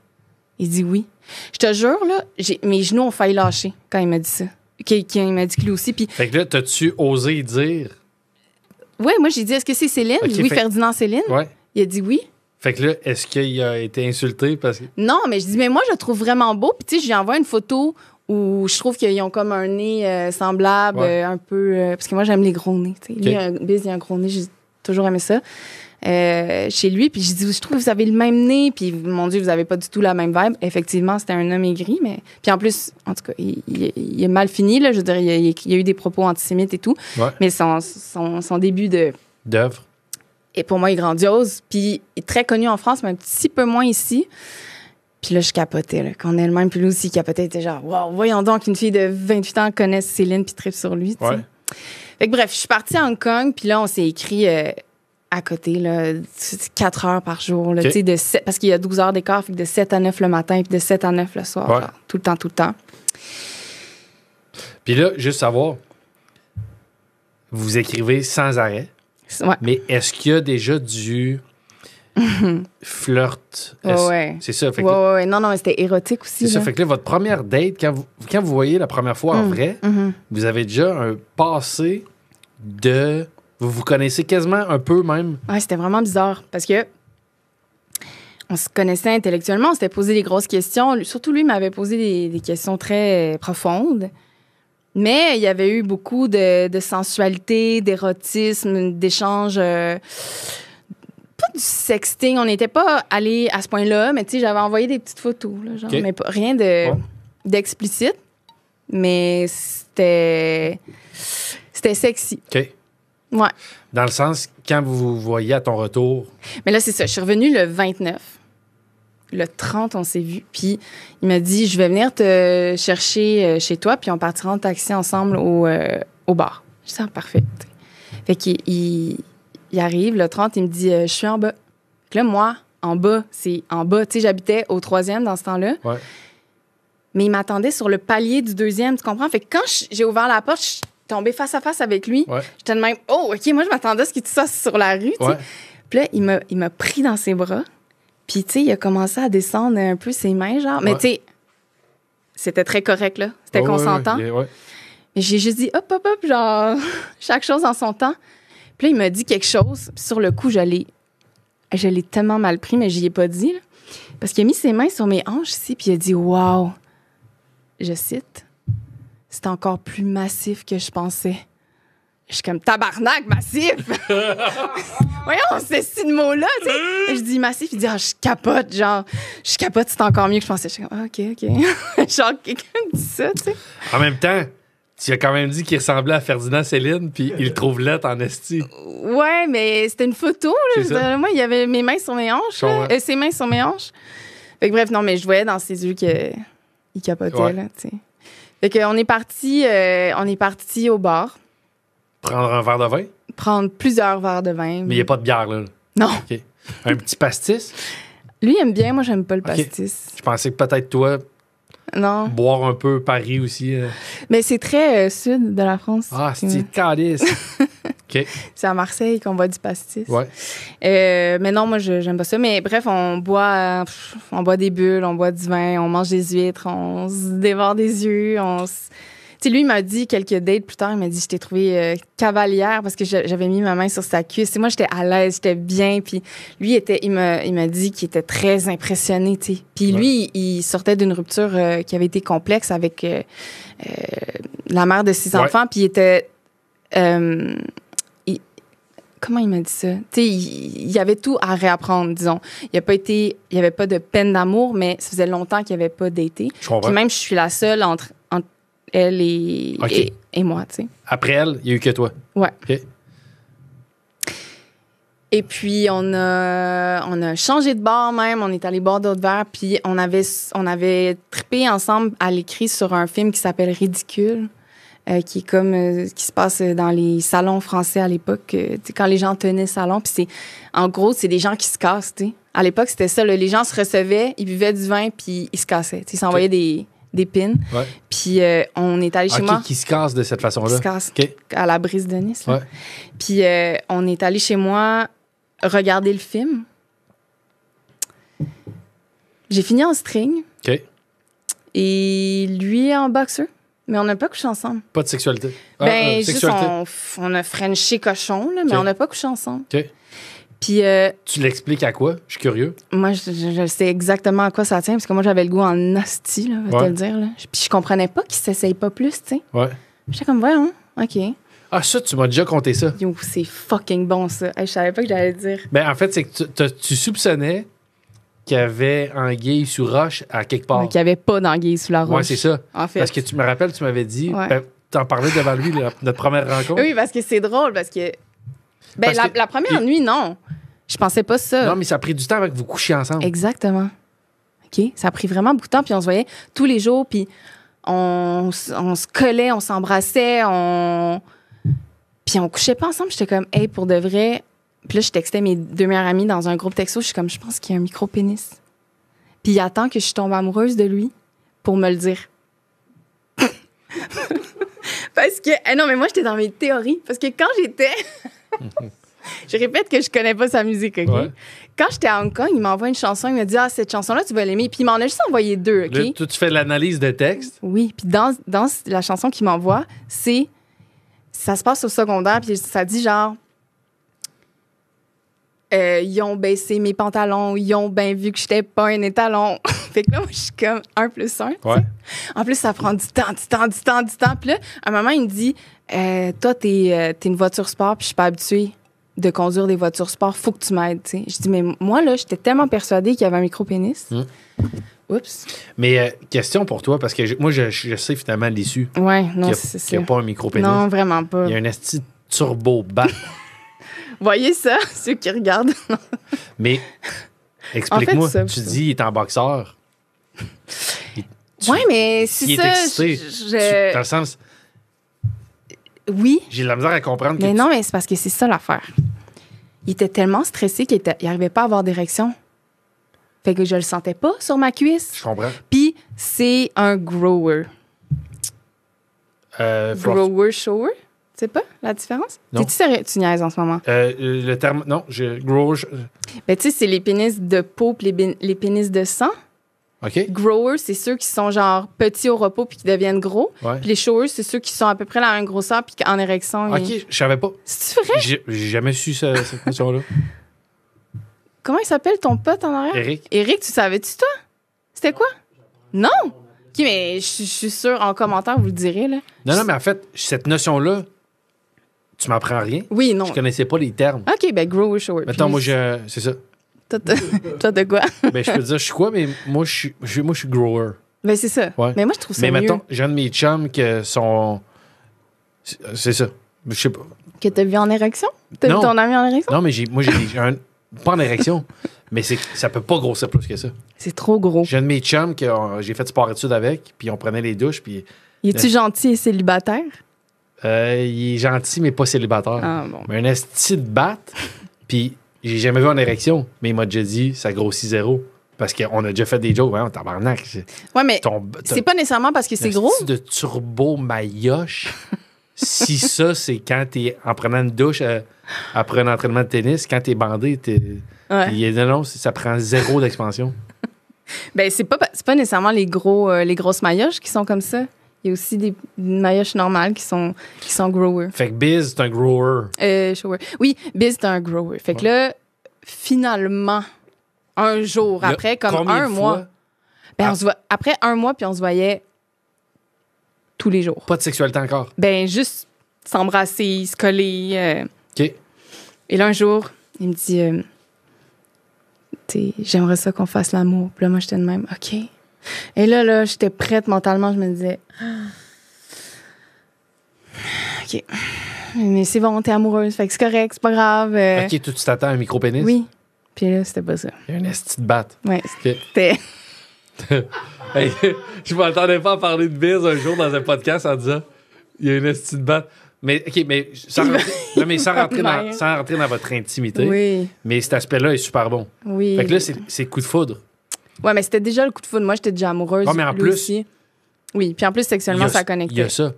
Il dit oui. Je te jure, là, mes genoux ont failli lâcher quand il m'a dit ça. Il m'a dit que lui aussi. Puis, fait que là, t'as-tu osé dire? Oui, moi, j'ai dit, est-ce que c'est Céline? Okay, Louis-Ferdinand Céline? Ouais. Il a dit oui. Fait que là, est-ce qu'il a été insulté parce que... Non, mais je dis, mais moi, je le trouve vraiment beau. Puis, tu sais, je lui envoie une photo où je trouve qu'ils ont comme un nez semblable, un peu... parce que moi, j'aime les gros nez. Tu sais. Okay. Lui, il a un gros nez. J'ai toujours aimé ça. Chez lui. Puis, je dis, je trouve que vous avez le même nez. Puis, mon Dieu, vous avez pas du tout la même vibe. Effectivement, c'était un homme aigri. Mais... Puis, en plus, en tout cas, il est mal fini. Là, je veux dire, il y a eu des propos antisémites et tout. Ouais. Mais son début d'œuvre. Et pour moi, il est grandiose. Puis, il est très connu en France, mais un petit peu moins ici. Puis là, je capotais, là, qu'on ait le même. Puis lui aussi, il capotait. Il était genre, wow, voyons donc qu'une fille de 28 ans connaisse Céline puis tripe sur lui. Ouais. Fait que bref, je suis partie à Hong Kong. Puis là, on s'est écrit à côté, là, 4 heures par jour. Là, okay. Parce qu'il y a 12 heures d'écart. Fait que de 7 à 9 le matin puis de 7 à 9 le soir. Ouais. Genre, tout le temps. Puis là, juste savoir, vous écrivez sans arrêt. Ouais. Mais est-ce qu'il y a déjà du flirt? Ouais. C'est ça. Fait que ouais. Non, mais c'était érotique aussi. C'est ça. Fait que là, votre première date, quand vous voyez la première fois en vrai, vous avez déjà un passé de... Vous connaissez quasiment un peu même. Ouais, c'était vraiment bizarre parce que on se connaissait intellectuellement, on s'était posé des grosses questions. Surtout lui m'avait posé des questions très profondes. Mais il y avait eu beaucoup de sensualité, d'érotisme, d'échanges. Pas du sexting. On n'était pas allé à ce point-là, mais tu sais, j'avais envoyé des petites photos, là, genre, mais rien d'explicite. Mais c'était sexy. OK. Ouais. Dans le sens, quand vous vous voyez à ton retour... Mais là, c'est ça. Je suis revenue le 29. Le 30, on s'est vu. Puis il m'a dit, je vais venir te chercher chez toi, puis on partira en taxi ensemble au bar. Je dis, parfait. Fait qu'il arrive, le 30, il me dit, je suis en bas. Puis là, moi, en bas, c'est en bas. Tu sais, j'habitais au 3e dans ce temps-là. Ouais. Mais il m'attendait sur le palier du 2e, tu comprends? Fait que quand j'ai ouvert la porte, je suis tombée face à face avec lui. Ouais. J'étais de même, oh, OK, moi, je m'attendais à ce qu'il te soit sur la rue, tu sais. Puis là, il m'a pris dans ses bras. Puis, tu sais, il a commencé à descendre un peu ses mains, genre. Mais, tu sais, c'était très correct, là. C'était consentant. Ouais. Mais j'ai juste dit, hop, genre, chaque chose en son temps. Puis là, il m'a dit quelque chose. Puis sur le coup, je l'ai tellement mal pris, mais j'y ai pas dit, là. Parce qu'il a mis ses mains sur mes hanches ici, puis il a dit, wow. Je cite, c'est encore plus massif que je pensais. Je suis comme, tabarnak, massif! Voyons, c'est ce mot-là, tu sais. Je dis massif, il dit, je capote, genre, c'est encore mieux que je pensais. Je suis comme, OK. Genre, quelqu'un dit ça, tu sais. En même temps, tu as quand même dit qu'il ressemblait à Ferdinand Céline, puis il le trouve lettre en esti. Ouais, mais c'était une photo, là. Moi, il y avait mes mains sur mes hanches, ses mains sur mes hanches. Fait que bref, non, mais je voyais dans ses yeux qu'il capotait, là, tu sais. Fait qu'on est parti au bar. Prendre un verre de vin? Prendre plusieurs verres de vin. Mais il n'y a pas de bière, là. Non. OK. Un petit pastis? Lui, il aime bien. Moi, j'aime pas le OK. pastis. Je pensais que peut-être toi, Non. boire un peu Paris aussi. Mais c'est très sud de la France. Ah, c'est calice. OK. C'est à Marseille qu'on boit du pastis. Ouais. Mais non, moi, j'aime pas ça. Mais bref, on boit des bulles, on boit du vin, on mange des huîtres, on se dévore des yeux. Tu sais, lui, il m'a dit quelques dates plus tard, il m'a dit, je t'ai trouvé cavalière parce que j'avais mis ma main sur sa cuisse. Et moi, j'étais à l'aise, j'étais bien. Puis lui, il m'a dit qu'il était très impressionné, tu sais. Puis lui, il sortait d'une rupture qui avait été complexe avec la mère de ses enfants. Puis il était... comment il m'a dit ça? Tu sais, il y avait tout à réapprendre, disons. Il n'y avait pas de peine d'amour, mais ça faisait longtemps qu'il n'y avait pas daté. Je comprends. Puis même, je suis la seule entre elle et moi, tu sais. Après elle, il n'y a eu que toi. Ouais. OK. Et puis, on a changé de bar même. On est allé boire d'autres verres. Puis, on avait trippé ensemble à l'écrit sur un film qui s'appelle Ridicule. Qui est comme qui se passe dans les salons français à l'époque, quand les gens tenaient salon. Puis en gros, c'est des gens qui se cassent. T'sais. À l'époque, c'était ça. Là, les gens se recevaient, ils buvaient du vin, puis ils se cassaient. Ils s'envoyaient des pins. Ouais. Puis on est allé chez moi. Qui se casse de cette façon-là. Qui se casse OK. à la brise de Nice. Là. Ouais. Puis on est allé chez moi regarder le film. J'ai fini en string. OK. Et lui en boxer. Mais on n'a pas couché ensemble. Pas de sexualité. Juste, sexualité. on a frenché cochon, là, mais Okay. on n'a pas couché ensemble. OK. Puis Tu l'expliques à quoi? Je suis curieux. moi, je sais exactement à quoi ça tient, parce que moi, j'avais le goût en hostie, là, va te le dire. Là. Puis je comprenais pas qu'il s'essaye pas plus, tu sais. Ouais. J'étais comme, voyons, OK. Ah, ça, tu m'as déjà conté ça. Yo, c'est fucking bon, ça. Hey, je savais pas que j'allais le dire. Ben, en fait, c'est que tu soupçonnais qu'il y avait un gay sur roche à quelque part. Qu'il n'y avait pas d'anguille sous la roche. Ouais, c'est ça. En fait. Parce que tu me rappelles, tu m'avais dit, Ouais. t'en parlais devant lui, notre première rencontre. Oui, parce que c'est drôle, parce que... Ben, Parce que- la première nuit, non. Je pensais pas ça. Non, mais ça a pris du temps avant que vous couchiez ensemble. Exactement. OK? Ça a pris vraiment beaucoup de temps, puis on se voyait tous les jours, puis on se collait, on s'embrassait, puis on couchait pas ensemble. J'étais comme, hey, pour de vrai... Puis là, je textais mes 2 meilleures amies dans un groupe texto. Je suis comme, je pense qu'il y a un micro-pénis. Puis il attend que je tombe amoureuse de lui pour me le dire. Parce que... non, mais moi, j'étais dans mes théories. Parce que quand j'étais... je répète que je connais pas sa musique, OK? Ouais. Quand j'étais à Hong Kong, il m'envoie une chanson. Il me dit, cette chanson-là, tu vas l'aimer. Puis il m'en a juste envoyé 2, OK? Là, toi, tu fais l'analyse de texte. Oui, puis dans la chanson qu'il m'envoie, ça se passe au secondaire, puis ça dit genre... ils ont baissé mes pantalons, ils ont bien vu que j'étais pas un étalon. Fait que là, moi, je suis comme 1 + 1. Ouais. En plus, ça prend du temps. Puis là, à un moment, il me dit, toi, t'es une voiture sport, puis je suis pas habituée de conduire des voitures sport, faut que tu m'aides, tu sais. Je dis, mais moi, là, j'étais tellement persuadée qu'il y avait un micro-pénis. Oups. Mais question pour toi, parce que moi, je sais finalement l'issue. Ouais, non, Qu'il c'est ça. n'y a pas un micro-pénis. Non, vraiment pas. Il y a un esti turbo-bat. Voyez ça, ceux qui regardent. Mais explique-moi, En fait, ça, tu ça. dis il est en boxeur. Ouais, mais c'est Il ça. est excité. Dans le sens, Oui, j'ai de la misère à comprendre que mais non, mais c'est parce que c'est ça l'affaire. Il était tellement stressé qu'il n'arrivait pas à avoir d'érection. Fait que je le sentais pas sur ma cuisse. je comprends. Puis c'est un grower. Grower, shower. Tu sais pas la différence? Non. T'es-tu sérieux? Tu niaises en ce moment. Le terme, non, grower, Ben, tu sais, c'est les pénis de peau puis les pénis de sang. OK. Growers, c'est ceux qui sont genre petits au repos puis qui deviennent gros. Ouais. Puis les showers, c'est ceux qui sont à peu près la même grosseur puis en érection. OK, je savais pas. C'est vrai? J'ai jamais su cette notion-là. Comment il s'appelle ton pote en arrière? Eric? Eric, tu savais-tu, toi? C'était quoi? Non! OK, mais je suis sûre, en commentaire, vous le direz, là. Non, mais en fait, cette notion-là, tu m'apprends rien. Oui, non. Je connaissais pas les termes. OK, ben grower, shower. Mettons, Puis, moi, c'est ça. Toi, de quoi? Ben, je peux te dire, je suis quoi, mais moi, je suis grower. Ben, c'est ça. Ouais. Mais moi, je trouve ça Mais mieux mettons, j'ai un de mes chums que sont. C'est ça. Je sais pas. que t'as vu en érection. T'as vu Non. ton ami en érection? Non, mais j'ai un. Pas en érection, mais ça peut pas grossir plus que ça. C'est trop gros. J'ai un de mes chums que j'ai fait sport-études avec, puis on prenait les douches, puis Il est-tu gentil et célibataire? Il est gentil, mais pas célibataire. Ah, bon. Mais un esti de batte, puis j'ai jamais vu en érection, mais il m'a déjà dit ça grossit zéro. Parce qu'on a déjà fait des jokes, hein, tabarnak. Ouais, mais c'est pas nécessairement parce que c'est gros. De turbo maillotche. Si ça, c'est quand t'es en prenant une douche après un entraînement de tennis, quand t'es bandé, Ouais. non, ça prend zéro d'expansion. Ben, c'est pas nécessairement les grosses maillotches qui sont comme ça. Il y a aussi des maillotches normales qui sont growers. Fait que Biz, c'est un grower. Shower. Oui, Biz, c'est un grower. Fait que là, finalement, un jour Là, après, comme combien un de mois, fois? ben, on se voit, après un mois, puis on se voyait tous les jours. Pas de sexualité encore. Ben, juste s'embrasser, se coller. OK. Et là, un jour, il me dit j'aimerais ça qu'on fasse l'amour. Puis là, moi, j'étais de même, OK. Et là, j'étais prête mentalement. Je me disais, OK. Mais c'est bon, t'es amoureuse. Fait que c'est correct, c'est pas grave. OK, toi, tu t'attends à un micro-pénis? Oui. Puis là, c'était pas ça. Il y a un esti de batte. Ouais, OK. c'était. Hey, je m'attendais pas à parler de Biz un jour dans un podcast en disant il y a une esti de batte. Mais OK, mais sans rentrer dans votre intimité. Oui. Mais cet aspect-là est super bon. Oui. Fait que là, c'est coup de foudre. Ouais, mais c'était déjà le coup de foudre. Moi, j'étais déjà amoureuse. Ouais, mais en lui plus- aussi. Oui, puis en plus, sexuellement, ça Il connectait. y a ça.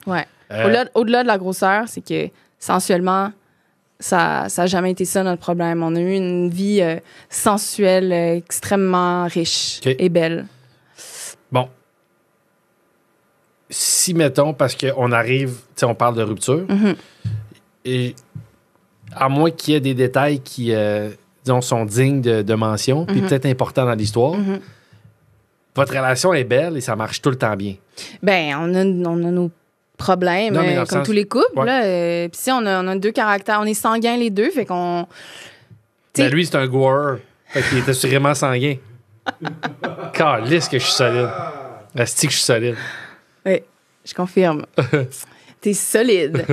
Ouais. Euh, Au-delà de la grosseur, c'est que sensuellement, ça n'a jamais été ça notre problème. On a eu une vie sensuelle extrêmement riche OK. et belle. Bon. Si, mettons, parce qu'on arrive, tu sais, on parle de rupture, Mhm. et à moins qu'il y ait des détails qui, disons, sont dignes de mention, puis peut-être importants dans l'histoire, Mhm. votre relation est belle et ça marche tout le temps bien. Ben, on a nos problèmes, Non, mais dans le comme sens- tous les couples. Ouais. Là, puis si on a deux caractères, on est sanguins les deux, fait qu'on... T'sais- Ben lui, c'est un goer. Fait qu'il est assurément sanguin. Calisse que je suis solide. Asti que je suis solide. Oui, je confirme. T'es solide.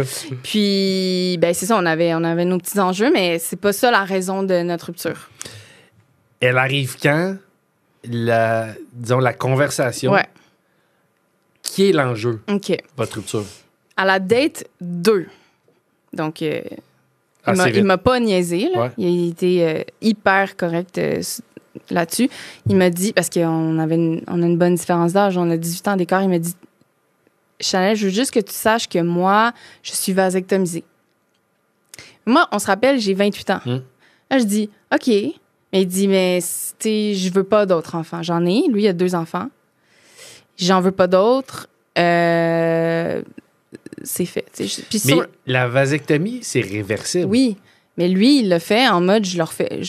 Puis, ben c'est ça, on avait nos petits enjeux, mais c'est pas ça la raison de notre rupture. Elle arrive quand? Disons, la conversation. Ouais, Qui est l'enjeu, OK. votre rupture? À la date 2. Donc, Assez il vite. m'a pas niaisé. Là. Ouais. Il a été hyper correct là-dessus. Il m'a dit, parce qu'on a une bonne différence d'âge, on a 18 ans d'écart, il m'a dit, Chanel, je veux juste que tu saches que moi, je suis vasectomisée. Moi, on se rappelle, j'ai 28 ans. Là, je dis, OK. Mais il dit, mais je veux pas d'autres enfants. J'en ai. Lui, il a 2 enfants. J'en veux pas d'autres. C'est fait. Puis Mais la vasectomie, c'est réversible. oui, mais lui, il l'a fait en mode, je leur fais...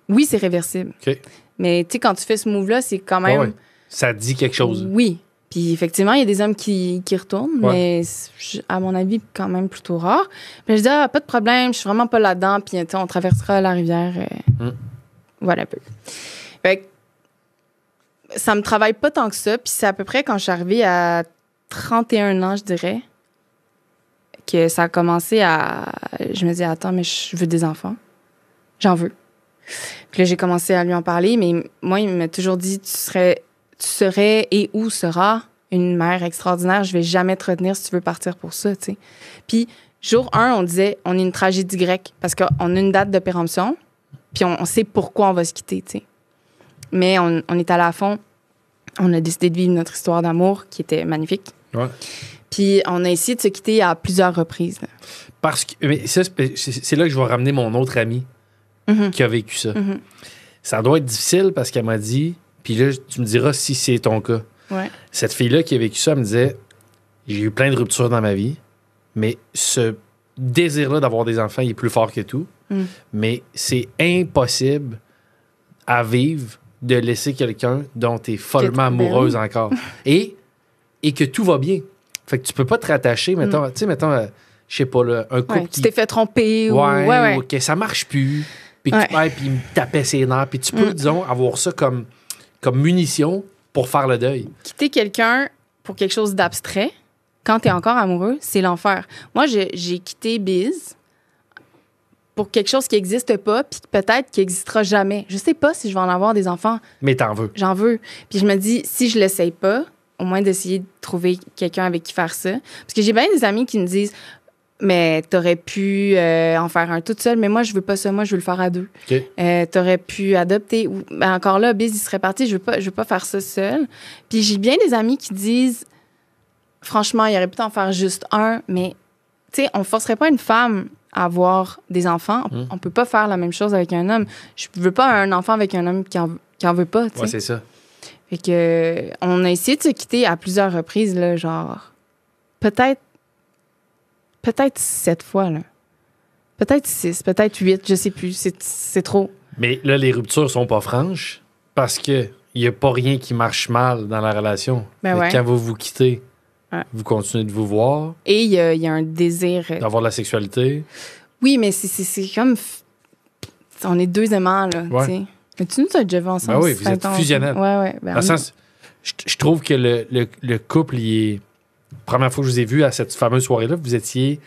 Oui, c'est réversible. OK. Mais tu sais, quand tu fais ce move-là, c'est quand même... Ouais. Ça dit quelque chose. Oui. Puis effectivement, il y a des hommes qui retournent, mais à mon avis, quand même plutôt rare. Mais je dis, pas de problème, je suis vraiment pas là-dedans, puis on traversera la rivière. Voilà un peu. Fait que ça me travaille pas tant que ça, puis c'est à peu près quand je suis arrivée à 31 ans, je dirais, que ça a commencé à... Je me dis, attends, mais je veux des enfants. J'en veux. Puis là, j'ai commencé à lui en parler, mais moi, il m'a toujours dit, tu serais et où seras une mère extraordinaire. Je vais jamais te retenir si tu veux partir pour ça, tu sais. Puis, jour 1, on disait, on est une tragédie grecque parce qu'on a une date de péremption, puis on sait pourquoi on va se quitter, tu sais. Mais on est allé à fond. On a décidé de vivre notre histoire d'amour qui était magnifique. Ouais. Puis, on a essayé de se quitter à plusieurs reprises. Là. Parce que mais ça, c'est là que je vais ramener mon autre ami qui a vécu ça. Ça doit être difficile parce qu'elle m'a dit, puis là, tu me diras si c'est ton cas. Ouais. Cette fille-là qui a vécu ça, elle me disait, j'ai eu plein de ruptures dans ma vie, mais ce désir-là d'avoir des enfants, il est plus fort que tout. Mais c'est impossible à vivre de laisser quelqu'un dont tu es follement amoureuse encore. Et que tout va bien. Fait que tu peux pas te rattacher, mettons, tu sais, mettons, je sais pas, là, un couple Ouais, tu t'es fait tromper ou que ça marche plus, puis que puis il me tapait ses nerfs, puis tu peux, disons, avoir ça comme munition pour faire le deuil. Quitter quelqu'un pour quelque chose d'abstrait, quand t'es encore amoureux, c'est l'enfer. Moi, j'ai quitté Biz pour quelque chose qui n'existe pas, puis peut-être qui n'existera jamais. Je sais pas si je vais en avoir des enfants. Mais t'en veux. J'en veux. Puis je me dis, si je l'essaye pas, au moins d'essayer de trouver quelqu'un avec qui faire ça. Parce que j'ai bien des amis qui me disent mais t'aurais pu en faire un toute seule, mais moi, je veux pas ça. Moi, je veux le faire à deux. OK. T'aurais pu adopter. Ben, encore là, Biz, il serait parti. Je veux pas faire ça seule. Puis j'ai bien des amis qui disent, franchement, il aurait pu en faire juste un, mais, tu sais, on forcerait pas une femme à avoir des enfants. On peut pas faire la même chose avec un homme. Je veux pas un enfant avec un homme qui en veut pas, tu sais. Ouais, c'est ça. Fait que, on a essayé de se quitter à plusieurs reprises, là, genre, peut-être 7 fois, là. Peut-être 6, peut-être 8, je sais plus. C'est trop. Mais là, les ruptures sont pas franches parce que il y a pas rien qui marche mal dans la relation. Ben ouais. Quand vous vous quittez, Ouais. vous continuez de vous voir, Et il y a un désir. d'avoir de la sexualité. Oui, mais c'est comme. On est 2 aimants, là. Ouais. Tu sais. Mais tu nous as déjà vu ensemble. Ben oui, vous êtes fusionnels. Ouais. Ben, Dans le sens, je trouve que le couple, il est. Première fois que je vous ai vu à cette fameuse soirée-là, vous étiez.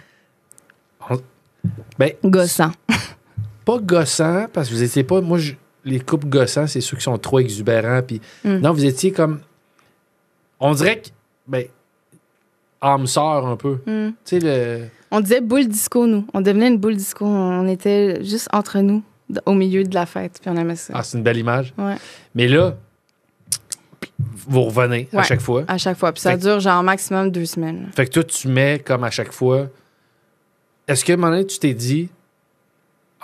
gossant. Pas gossant, parce que vous étiez pas. Moi, les couples gossants, c'est ceux qui sont trop exubérants. Puis, non, vous étiez comme. On dirait que. Ben, âme sœur un peu. Tu sais, le. On disait boule disco, nous. On devenait une boule disco. On était juste entre nous, au milieu de la fête. Puis on aimait ça. Ah, c'est une belle image. Ouais. Mais là, vous revenez à Ouais. chaque fois. À chaque fois. Puis ça Fait- dure genre maximum 2 semaines. Fait que toi, tu mets comme à chaque fois. Est-ce qu'à un moment donné, tu t'es dit,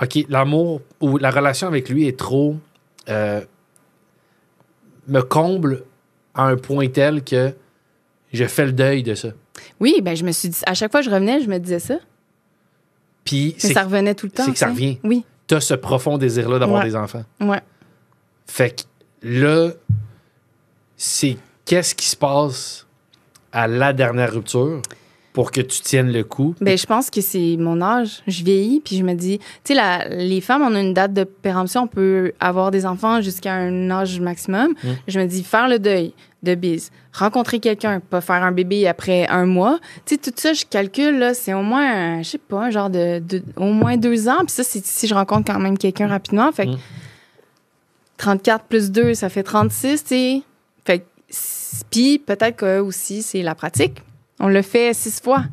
OK, l'amour ou la relation avec lui est trop. Me comble à un point tel que je fais le deuil de ça. Oui, ben je me suis dit, à chaque fois que je revenais, je me disais ça. Puis Mais ça revenait tout le temps. c'est que ça tu sais. revient. Oui. T'as ce profond désir-là d'avoir Ouais. des enfants. Ouais. Fait que là, c'est qu'est-ce qui se passe à la dernière rupture pour que tu tiennes le coup? Ben, je pense que c'est mon âge. Je vieillis, puis je me dis, tu sais, les femmes, on a une date de péremption, on peut avoir des enfants jusqu'à un âge maximum. Je me dis, faire le deuil de bise, rencontrer quelqu'un, pas faire un bébé après 1 mois. Tu sais, tout ça, je calcule, là, c'est au moins, je sais pas, un genre de au moins 2 ans. Puis ça, c'est si je rencontre quand même quelqu'un rapidement. Fait que 34 plus 2, ça fait 36, tu sais. Fait que, puis peut-être que aussi, c'est la pratique. On l'a fait 6 fois.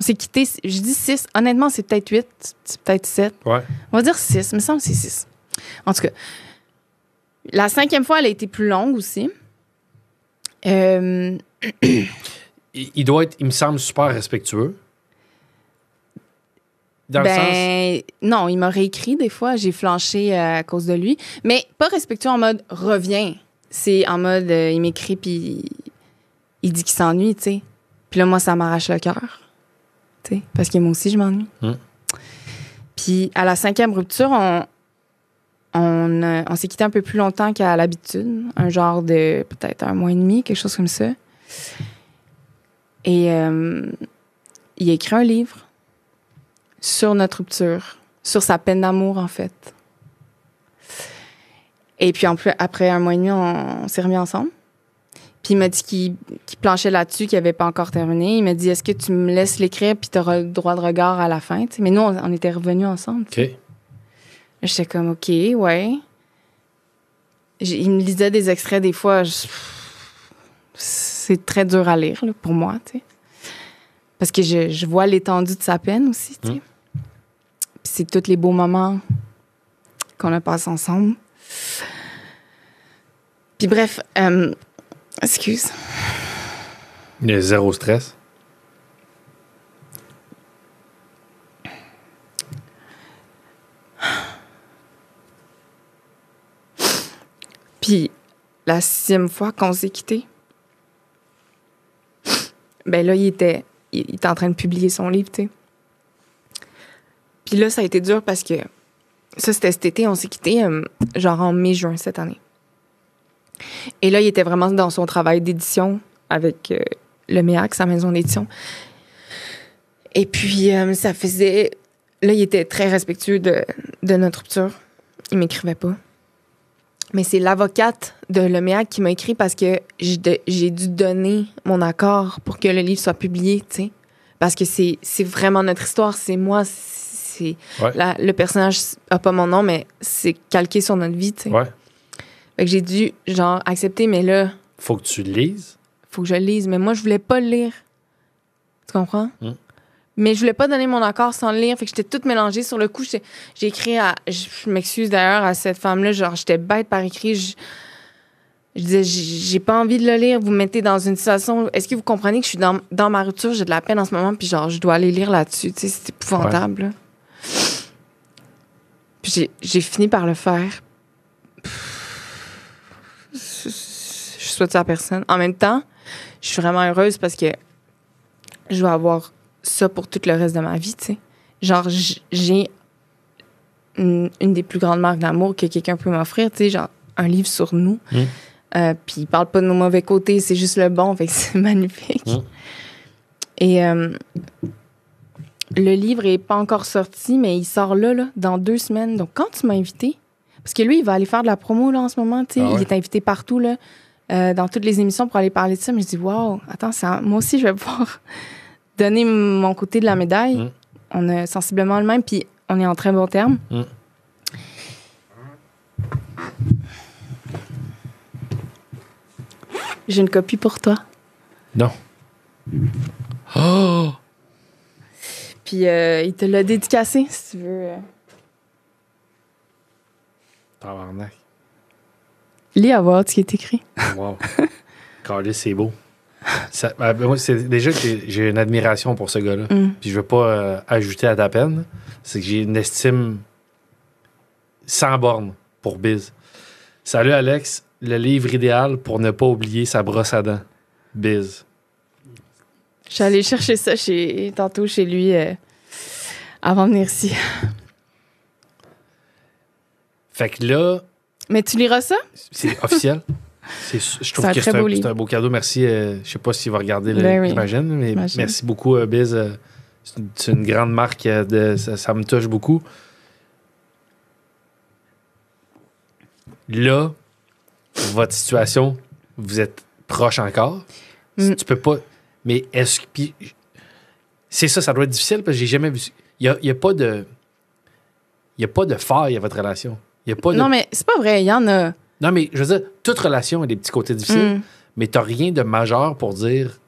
On s'est quitté. Je dis 6. Honnêtement, c'est peut-être 8. C'est peut-être 7. Ouais. On va dire 6. Il me semble que c'est 6. En tout cas, la 5e fois, elle a été plus longue aussi. Il doit être, il me semble, super respectueux. Dans le sens. Non, il m'a réécrit des fois. J'ai flanché à cause de lui. Mais pas respectueux en mode reviens. C'est en mode il m'écrit puis il dit qu'il s'ennuie, tu sais. Puis là, moi, ça m'arrache le cœur. Tu sais, parce que moi aussi, je m'ennuie. Puis à la 5e rupture, on s'est quitté un peu plus longtemps qu'à l'habitude. Un genre de peut-être 1 mois et demi, quelque chose comme ça. Et il a écrit un livre sur notre rupture, sur sa peine d'amour, en fait. Et puis après 1 mois et demi, on s'est remis ensemble. Puis il m'a dit qu'il planchait là-dessus, qu'il n'avait pas encore terminé. Il m'a dit, est-ce que tu me laisses l'écrire puis tu auras le droit de regard à la fin? T'sais. Mais nous, on était revenus ensemble. OK. J'étais comme, OK, ouais. Il me lisait des extraits des fois. C'est très dur à lire là, pour moi, tu sais. Parce que je vois l'étendue de sa peine aussi, tu sais. Puis c'est tous les beaux moments qu'on a passés ensemble. Puis bref, excuse. Il y a zéro stress. Puis la 6e fois qu'on s'est quittés, ben là, il était en train de publier son livre, tu sais. Puis là, ça a été dur parce que ça, c'était cet été, on s'est quittés genre en mai-juin cette année. Et là, il était vraiment dans son travail d'édition avec le MEAC, sa maison d'édition. Et puis, ça faisait... Là, il était très respectueux de notre rupture. Il m'écrivait pas. Mais c'est l'avocate de le MEAC qui m'a écrit parce que j'ai dû donner mon accord pour que le livre soit publié, tu sais. Parce que c'est vraiment notre histoire. C'est moi, c'est... Ouais. Le personnage a pas mon nom, mais c'est calqué sur notre vie, tu sais. Ouais. Fait que j'ai dû, genre, accepter, mais là... Faut que tu le lises. faut que je le lise. Mais moi, je voulais pas le lire. Tu comprends? Mais je voulais pas donner mon accord sans le lire. Fait que j'étais toute mélangée. Sur le coup, j'ai écrit à... Je m'excuse d'ailleurs à cette femme-là. Genre, j'étais bête par écrit. Je disais, j'ai pas envie de le lire. Vous me mettez dans une situation... Est-ce que vous comprenez que je suis dans ma rupture? J'ai de la peine en ce moment. Puis genre, je dois aller lire là-dessus. Tu sais, c'est épouvantable. Là. Puis j'ai fini par le faire. Je souhaite ça à personne. En même temps, je suis vraiment heureuse parce que je vais avoir ça pour tout le reste de ma vie, tu sais. Genre, j'ai une des plus grandes marques d'amour que quelqu'un peut m'offrir, tu sais, genre un livre sur nous. Puis il parle pas de nos mauvais côtés, c'est juste le bon, fait que c'est magnifique. Et le livre est pas encore sorti, mais il sort là, dans 2 semaines. Donc, quand tu m'as invité, parce que lui, il va aller faire de la promo, là, en ce moment, tu sais. Il est invité partout, là, dans toutes les émissions pour aller parler de ça. Mais je dis, wow, attends, moi aussi, je vais pouvoir donner mon côté de la médaille. On a sensiblement le même, puis on est en très bon terme. J'ai une copie pour toi. Non. Oh! Puis il te l'a dédicacé, si tu veux. Tabarnak. Lis à voir ce qui est écrit. Wow. Carlis, c'est beau. Moi, c'est déjà que j'ai une admiration pour ce gars-là. Puis je veux pas ajouter à ta peine. C'est que j'ai une estime sans borne pour Biz. Salut Alex, le livre idéal pour ne pas oublier sa brosse à dents. Biz. Je suis allée chercher ça tantôt chez lui avant de venir ici. Fait que là... Mais tu liras ça? C'est officiel. Je trouve que c'est un beau cadeau. Merci. Je sais pas s'il va regarder l'imagine, mais merci beaucoup, Biz. C'est une grande marque. Ça me touche beaucoup. Là, votre situation, vous êtes proche encore. Tu peux pas... Mais est-ce que... C'est ça doit être difficile parce que j'ai jamais vu... Il y a pas de... Il n'y a pas de faille à votre relation. Il y a pas de... Non, mais c'est pas vrai. Il y en a... Non, mais je veux dire, toute relation a des petits côtés difficiles, mais t'as rien de majeur pour dire...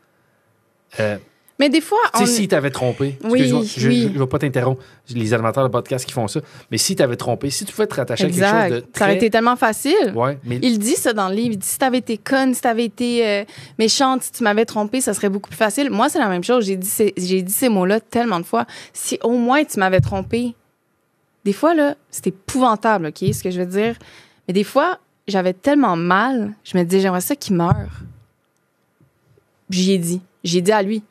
mais des fois... Tu sais, s'il t'avait trompé... Excuse-moi, je ne vais pas t'interrompre. Les animateurs de podcast qui font ça. Mais s'il t'avait trompé, si tu pouvais te rattacher à quelque chose de très... Ça aurait été tellement facile. Ouais, mais... Il dit ça dans le livre. Il dit, si t'avais été conne, si t'avais été méchante, si tu m'avais trompé, ça serait beaucoup plus facile. Moi, c'est la même chose. J'ai dit ces mots-là tellement de fois. Si au moins tu m'avais trompé... Des fois, là, c'est épouvantable, OK, ce que je veux dire. Mais des fois, j'avais tellement mal, je me disais, j'aimerais ça qu'il meure. J'ai dit à lui.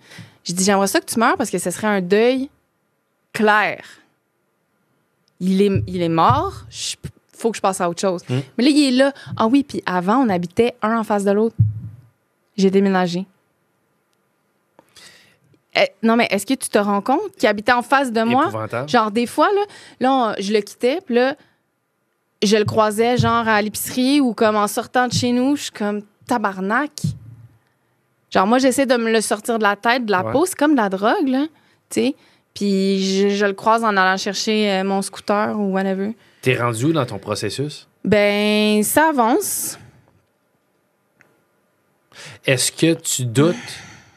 J'ai dit, j'aimerais ça que tu meurs parce que ce serait un deuil clair. Il est mort, faut que je passe à autre chose. Mais là, il est là. Ah oui, puis avant, on habitait un en face de l'autre. J'ai déménagé. Non, mais est-ce que tu te rends compte qu'il habitait en face de moi? Épouvantable. Genre, des fois, je le quittais, puis là, je le croisais, genre, à l'épicerie ou comme en sortant de chez nous, je suis comme tabarnak. Genre, moi, j'essaie de me le sortir de la tête, de la peau. C'est comme de la drogue, là, tu sais. Puis je le croise en allant chercher mon scooter ou whatever. T'es rendu où dans ton processus? Ben, ça avance. Est-ce que tu doutes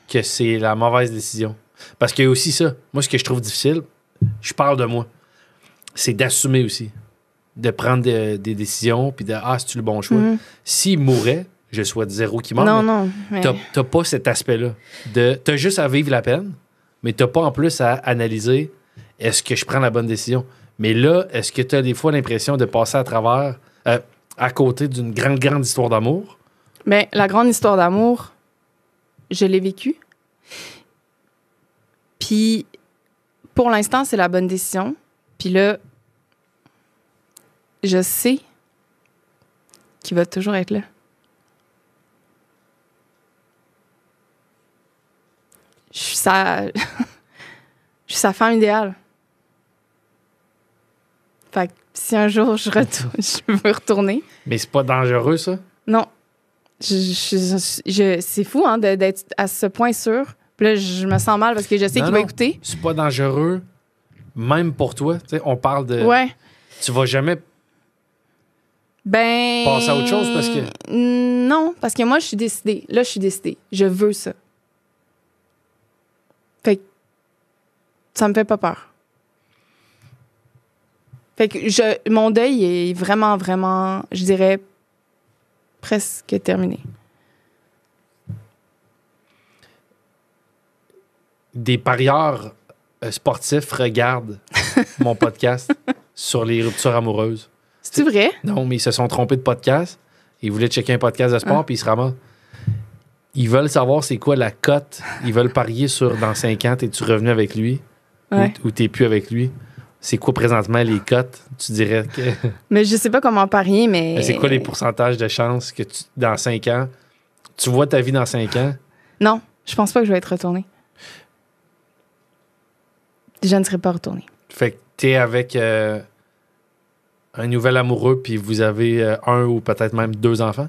que c'est la mauvaise décision? Parce qu'il y a aussi ça. Moi, ce que je trouve difficile, je parle de moi, c'est d'assumer aussi. De prendre des décisions, puis de « Ah, c'est-tu le bon choix? S'il mourait, je souhaite zéro qu'il meure. Non. Mais... T'as pas cet aspect-là. T'as juste à vivre la peine, mais t'as pas en plus à analyser est-ce que je prends la bonne décision. Mais là, est-ce que t'as des fois l'impression de passer à travers, à côté d'une grande histoire d'amour? Bien, la grande histoire d'amour, je l'ai vécue. Puis, pour l'instant, c'est la bonne décision. Puis là, je sais qu'il va toujours être là. Je suis sa femme idéale. Fait que si un jour je veux retourner... Mais c'est pas dangereux, ça? Non. C'est fou, hein, d'être à ce point sûr. Puis là, je me sens mal parce que je sais qu'il va écouter. C'est pas dangereux, même pour toi. Tu sais, on parle de... Ouais. Tu vas jamais... Ben. Passer à autre chose parce que. Non, parce que moi, je suis décidée. Là, je suis décidée. Je veux ça. Fait que ça me fait pas peur. Fait que mon deuil est vraiment, vraiment, je dirais, presque terminé. Des parieurs sportifs regardent mon podcast sur les ruptures amoureuses. C'est vrai? Non, mais ils se sont trompés de podcast. Ils voulaient checker un podcast de sport, puis ils se ramassent. Ils veulent savoir c'est quoi la cote. Ils veulent parier sur dans 5 ans, t'es-tu revenu avec lui ou t'es plus avec lui? C'est quoi présentement les cotes? Tu dirais que. Mais je sais pas comment parier, mais. C'est quoi les pourcentages de chances que dans 5 ans, tu vois ta vie dans 5 ans? Non, je pense pas que je vais être retournée. Je ne serai pas retournée. Fait que t'es avec un nouvel amoureux, puis vous avez un ou peut-être même 2 enfants?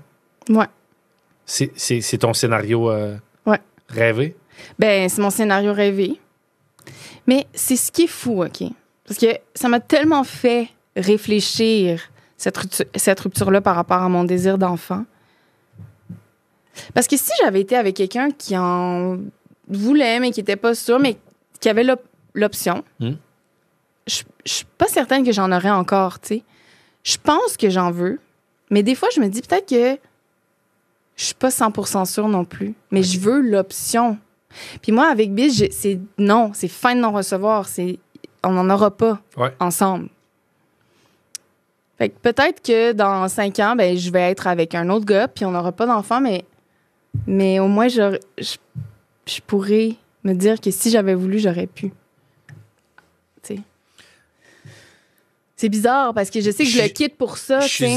Ouais. C'est ton scénario rêvé? Ben, c'est mon scénario rêvé. Mais c'est ce qui est fou, OK? Parce que ça m'a tellement fait réfléchir, cette rupture-là, par rapport à mon désir d'enfant. Parce que si j'avais été avec quelqu'un qui en voulait, mais qui n'était pas sûr, mais qui avait l'option, je suis pas certaine que j'en aurais encore, tu sais. Je pense que j'en veux, mais des fois, je me dis peut-être que je suis pas 100% sûre non plus, mais je veux l'option. Puis moi, avec Biz, c'est non, c'est fin de non-recevoir, on n'en aura pas ensemble. Fait que peut-être que dans 5 ans, ben, je vais être avec un autre gars, puis on n'aura pas d'enfant, mais au moins, je pourrais me dire que si j'avais voulu, j'aurais pu. T'sais. C'est bizarre, parce que je sais que je le quitte pour ça. Je suis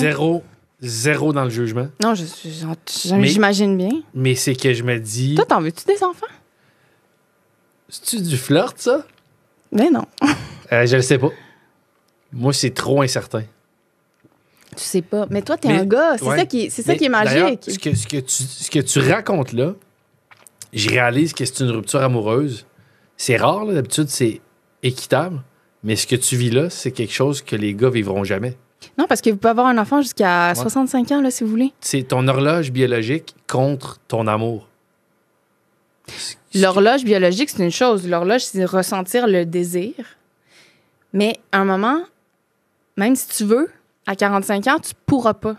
zéro dans le jugement. Non, j'imagine bien. Mais c'est que je me dis... Toi, t'en veux-tu des enfants? C'est-tu du flirt, ça? Mais non. Je le sais pas. Moi, c'est trop incertain. Tu sais pas. Mais toi, t'es un gars. C'est ça qui est magique. Ce que tu racontes là, je réalise que c'est une rupture amoureuse. C'est rare, là, d'habitude, c'est équitable. Mais ce que tu vis là, c'est quelque chose que les gars vivront jamais. Non, parce que vous pouvez avoir un enfant jusqu'à 65 ans, là, si vous voulez. C'est ton horloge biologique contre ton amour. L'horloge biologique, c'est une chose. L'horloge, c'est ressentir le désir. Mais à un moment, même si tu veux, à 45 ans, tu pourras pas.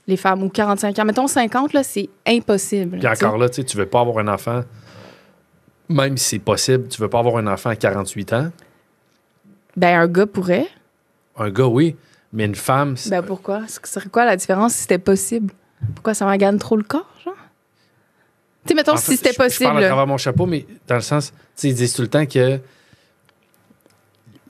Les femmes, ou 45 ans. Mettons 50, là, c'est impossible. Puis encore là, tu veux pas avoir un enfant, même si c'est possible, tu veux pas avoir un enfant à 48 ans. Ben, un gars pourrait. Un gars, oui. Mais une femme... Ben, pourquoi? Ce serait quoi la différence si c'était possible? Pourquoi ça m'engane trop le corps, genre? Tu sais, mettons, si c'était possible... Je parle à travers mon chapeau, mais dans le sens... Tu sais, ils disent tout le temps que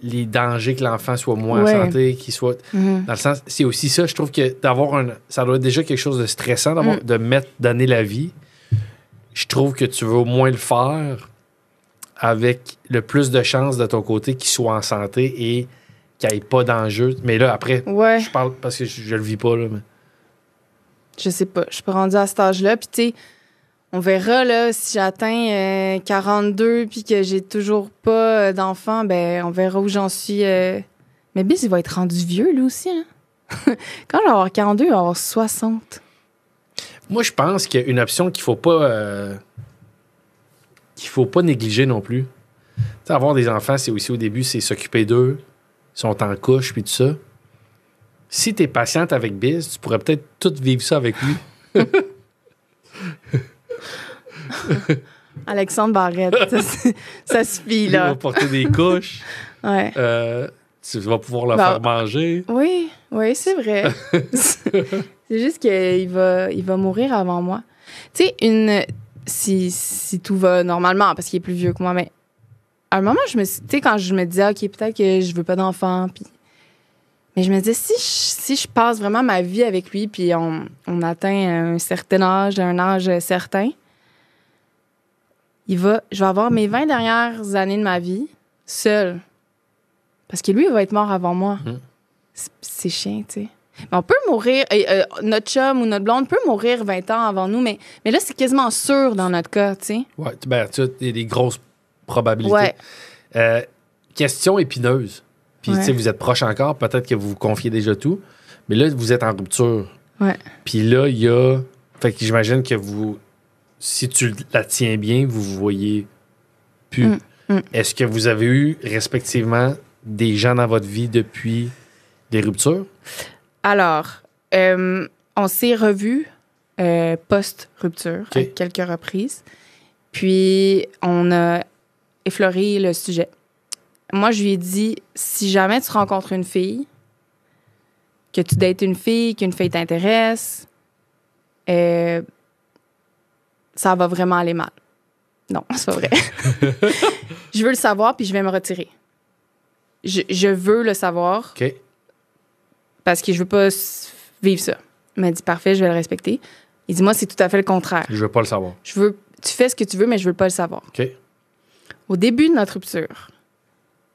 les dangers que l'enfant soit moins en santé, qu'il soit... Dans le sens... C'est aussi ça, je trouve que d'avoir un... Ça doit être déjà quelque chose de stressant, de donner la vie. Je trouve que tu veux au moins le faire avec le plus de chances de ton côté qu'il soit en santé et qu'il n'y ait pas d'enjeu. Mais là, après, je parle parce que je le vis pas, là. Mais... Je sais pas. Je suis pas rendue à cet âge-là. Puis, tu sais, on verra, là, si j'atteins 42 puis que j'ai toujours pas d'enfant, ben, on verra où j'en suis. Mais Biz, il va être rendu vieux, lui aussi, hein? Quand je vais avoir 42, il va avoir 60. Moi, je pense qu'il y a une option qu'il faut pas négliger non plus. Tu sais, avoir des enfants, c'est aussi au début, c'est s'occuper d'eux. Ils sont en couche, puis tout ça. Si tu es patiente avec Biz, tu pourrais peut-être tout vivre ça avec lui. Alexandre Barrette, ça suffit, là. Il va porter des couches. Ouais. Tu vas pouvoir le faire manger. Oui, c'est vrai. C'est juste qu'il va mourir avant moi. Tu sais, si tout va normalement, parce qu'il est plus vieux que moi, mais à un moment, tu sais, quand je me disais, OK, peut-être que je veux pas d'enfant, puis... Mais je me disais, si je passe vraiment ma vie avec lui, puis on atteint un certain âge, un âge certain, je vais avoir mes 20 dernières années de ma vie seule. Parce que lui, il va être mort avant moi. C'est chiant, tu sais. Mais on peut mourir, notre chum ou notre blonde peut mourir 20 ans avant nous, mais là, c'est quasiment sûr dans notre cas, tu sais. Oui, ben, tu as des grosses probabilités. Ouais. Question épineuse. Puis, tu sais, vous êtes proches encore, peut-être que vous vous confiez déjà tout. Mais là, vous êtes en rupture. Ouais. Puis là, il y a... Fait que j'imagine que vous... Si tu la tiens bien, vous vous voyez plus. Est-ce que vous avez eu, respectivement, des gens dans votre vie depuis des ruptures? Alors, on s'est revus post-rupture à quelques reprises. Puis, on a effleuré le sujet. Moi, je lui ai dit, si jamais tu rencontres une fille, que tu dates une fille, qu'une fille t'intéresse, ça va vraiment aller mal. Non, c'est pas vrai. Je veux le savoir, puis je vais me retirer. Je veux le savoir. OK. Parce que je veux pas vivre ça. Il m'a dit, parfait, je vais le respecter. Il dit, moi, c'est tout à fait le contraire. Je veux pas le savoir. Tu fais ce que tu veux, mais je veux pas le savoir. OK. Au début de notre rupture,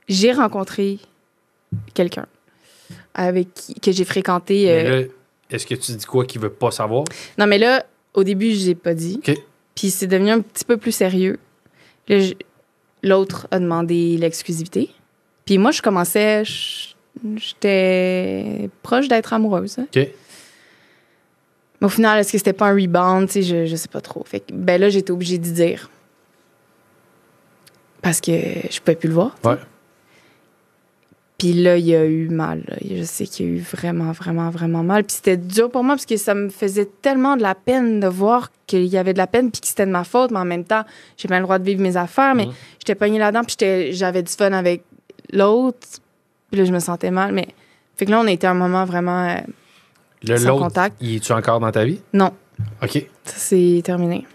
j'ai rencontré quelqu'un que j'ai fréquenté. Mais là, est-ce que tu dis quoi qu'il veut pas savoir? Non, mais là, au début, je n'ai pas dit. OK. Puis c'est devenu un petit peu plus sérieux. Là, l'autre a demandé l'exclusivité. Puis moi, j'étais proche d'être amoureuse. OK. Mais au final, est-ce que c'était pas un rebound? Tu sais, je sais pas trop. Fait que, ben là, j'étais obligée d'y dire. Parce que je pouvais plus le voir. Ouais. Puis là, il y a eu mal. Là. Je sais qu'il y a eu vraiment, vraiment, vraiment mal. Puis c'était dur pour moi parce que ça me faisait tellement de la peine de voir qu'il y avait de la peine puis que c'était de ma faute. Mais en même temps, j'ai pas le droit de vivre mes affaires. Mais j'étais pognée là-dedans puis j'avais du fun avec l'autre. Puis là, je me sentais mal. Mais fait que là, on a été un moment vraiment sans contact. Es-tu encore dans ta vie? Non. OK. Ça, c'est terminé.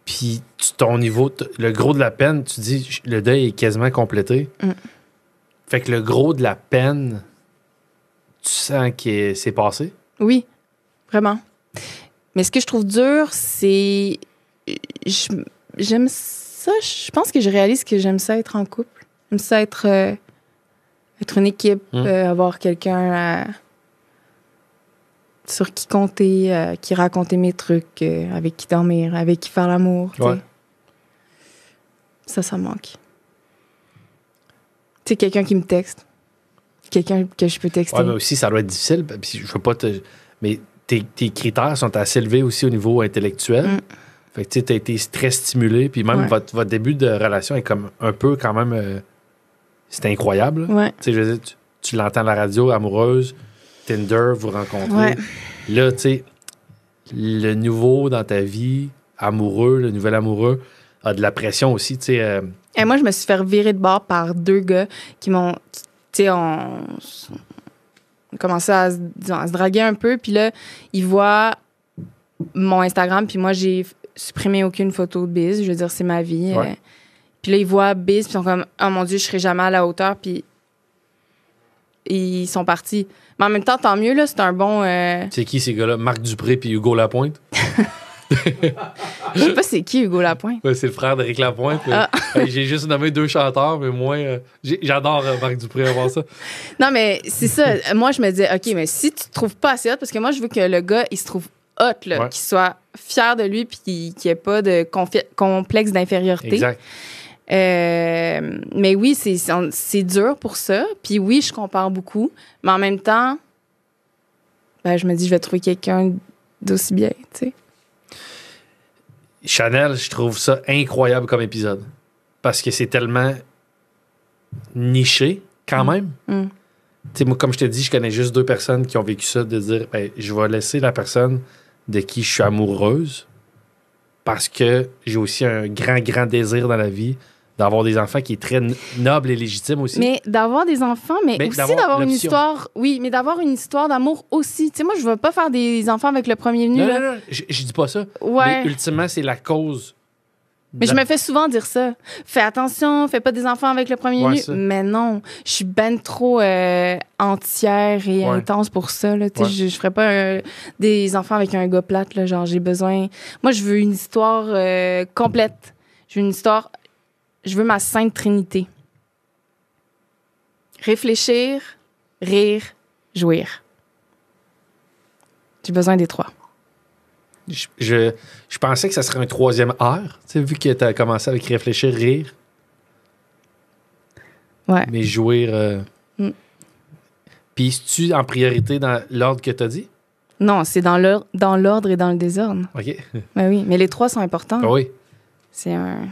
Puis ton niveau, le gros de la peine, tu dis, le deuil est quasiment complété. Fait que le gros de la peine, tu sens que c'est passé? Oui, vraiment. Mais ce que je trouve dur, c'est... J'aime ça. Je pense que je réalise que j'aime ça être en couple. J'aime ça être une équipe, avoir quelqu'un sur qui compter, qui raconter mes trucs, avec qui dormir, avec qui faire l'amour. Ouais. Ça me manque. Tu sais, quelqu'un qui me texte. Quelqu'un que je peux texter. Oui, mais aussi, ça doit être difficile. Puis je veux pas te... Mais tes critères sont assez élevés aussi au niveau intellectuel. Fait que tu sais, t'as été très stimulé. Puis même votre début de relation est comme un peu quand même... c'est incroyable. Ouais. Tu sais, je veux dire, tu l'entends à la radio, amoureuse, Tinder, vous rencontrez. Ouais. Là, tu sais, le nouveau dans ta vie, amoureux, le nouvel amoureux, a de la pression aussi, tu sais... Et moi, je me suis fait virer de bord par deux gars qui m'ont... Tu sais, on commençait à se draguer un peu. Puis là, ils voient mon Instagram. Puis moi, j'ai supprimé aucune photo de Biz. Je veux dire, c'est ma vie. Ouais. Puis là, ils voient Biz. Puis ils sont comme, oh mon Dieu, je serai jamais à la hauteur. Puis ils sont partis. Mais en même temps, tant mieux, là. C'est un bon... C'est qui ces gars-là? Marc Dupré puis Hugo Lapointe? Je sais pas c'est qui, Hugo Lapointe. Ouais, c'est le frère d'Éric Lapointe. J'ai juste nommé 2 chanteurs, mais moi, j'adore Marc Dupré avant ça. Non, mais c'est ça. Moi, je me disais, OK, mais si tu te trouves pas assez hot, parce que moi, je veux que le gars, il se trouve hot, là, qu'il soit fier de lui, puis qu'il n'y ait pas de complexe d'infériorité. Exact. Mais oui, c'est dur pour ça. Puis oui, je compare beaucoup. Mais en même temps, ben, je me dis, je vais trouver quelqu'un d'aussi bien, tu sais. Chanel, je trouve ça incroyable comme épisode. Parce que c'est tellement niché, quand même. Tu sais, moi, comme je te dis, je connais juste 2 personnes qui ont vécu ça, de dire, ben, je vais laisser la personne de qui je suis amoureuse parce que j'ai aussi un grand, grand désir dans la vie d'avoir des enfants qui est très noble et légitime aussi. Mais d'avoir des enfants, mais aussi d'avoir une l'option. histoire... Oui, mais d'avoir une histoire d'amour aussi. Tu sais, moi, je veux pas faire des enfants avec le premier venu. Non, je dis pas ça. Ouais. Mais ultimement, c'est la cause. Mais je me fais souvent dire ça. Fais attention, fais pas des enfants avec le premier venu. Ça. Mais non, je suis ben trop entière et intense pour ça. Là. Je ferais pas des enfants avec un gars plate. Là, genre, j'ai besoin... Moi, je veux une histoire complète. Je veux une histoire... Je veux ma sainte trinité. Réfléchir, rire, jouir. J'ai besoin des 3. Je pensais que ça serait un 3e R, vu que tu as commencé avec réfléchir, rire. Ouais. Mais jouir. Puis, es-tu en priorité dans l'ordre que tu as dit? Non, c'est dans l'ordre et dans le désordre. OK. Ben oui, mais les 3 sont importants. Ah oui. C'est un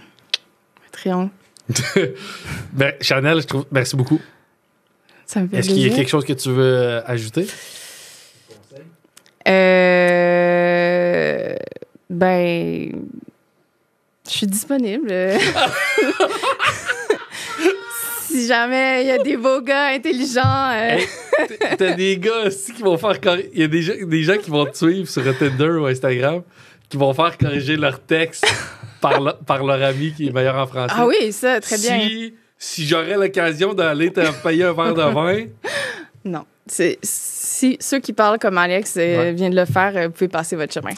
triangle. Ben, Chanel, je trouve. Merci beaucoup. Ça me fait Est-ce qu'il y a plaisir. quelque chose que tu veux ajouter? Ben, je suis disponible. Si jamais il y a des beaux gars intelligents. Hey, t'as des gars aussi qui vont faire corriger. Il y a des gens qui vont te suivre sur Tinder ou Instagram qui vont faire corriger leur texte par leur ami qui est meilleur en français. Ah oui, ça, très bien. Si j'aurais l'occasion d'aller te payer un verre de vin. Non. Si ceux qui parlent comme Alex viennent de le faire, vous pouvez passer votre chemin.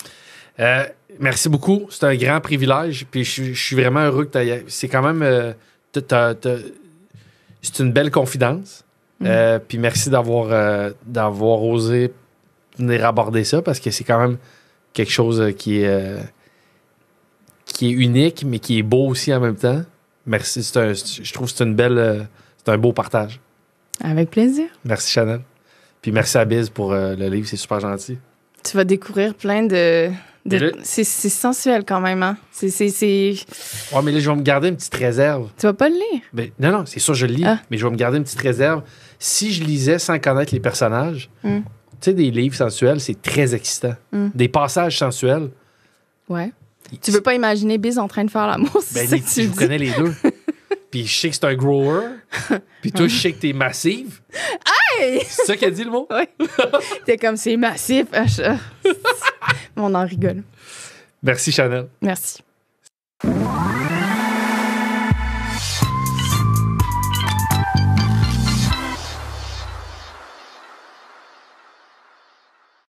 Merci beaucoup. C'est un grand privilège. Puis je suis vraiment heureux que tu ailles. C'est quand même. C'est une belle confidence. Puis merci d'avoir osé venir aborder ça parce que c'est quand même quelque chose qui est unique, mais qui est beau aussi en même temps. Merci. Je trouve que c'est c'est un beau partage. Avec plaisir. Merci, Chanel. Puis merci à Biz pour le livre. C'est super gentil. Tu vas découvrir plein de c'est sensuel quand même, hein? Ouais, mais là, je vais me garder une petite réserve. Tu vas pas le lire? Ben, non, c'est sûr, je le lis, mais je vais me garder une petite réserve. Si je lisais sans connaître les personnages, tu sais, des livres sensuels, c'est très excitant. Des passages sensuels. Ouais. Tu veux pas imaginer Biz en train de faire l'amour, c'est ça que tu je dis? connais les deux. Puis je sais que c'est un grower. Puis toi, je sais que t'es massive. Hey! C'est ça qu'a dit le mot? Oui. T'es comme, c'est massif. On en rigole. Merci, Chanel. Merci.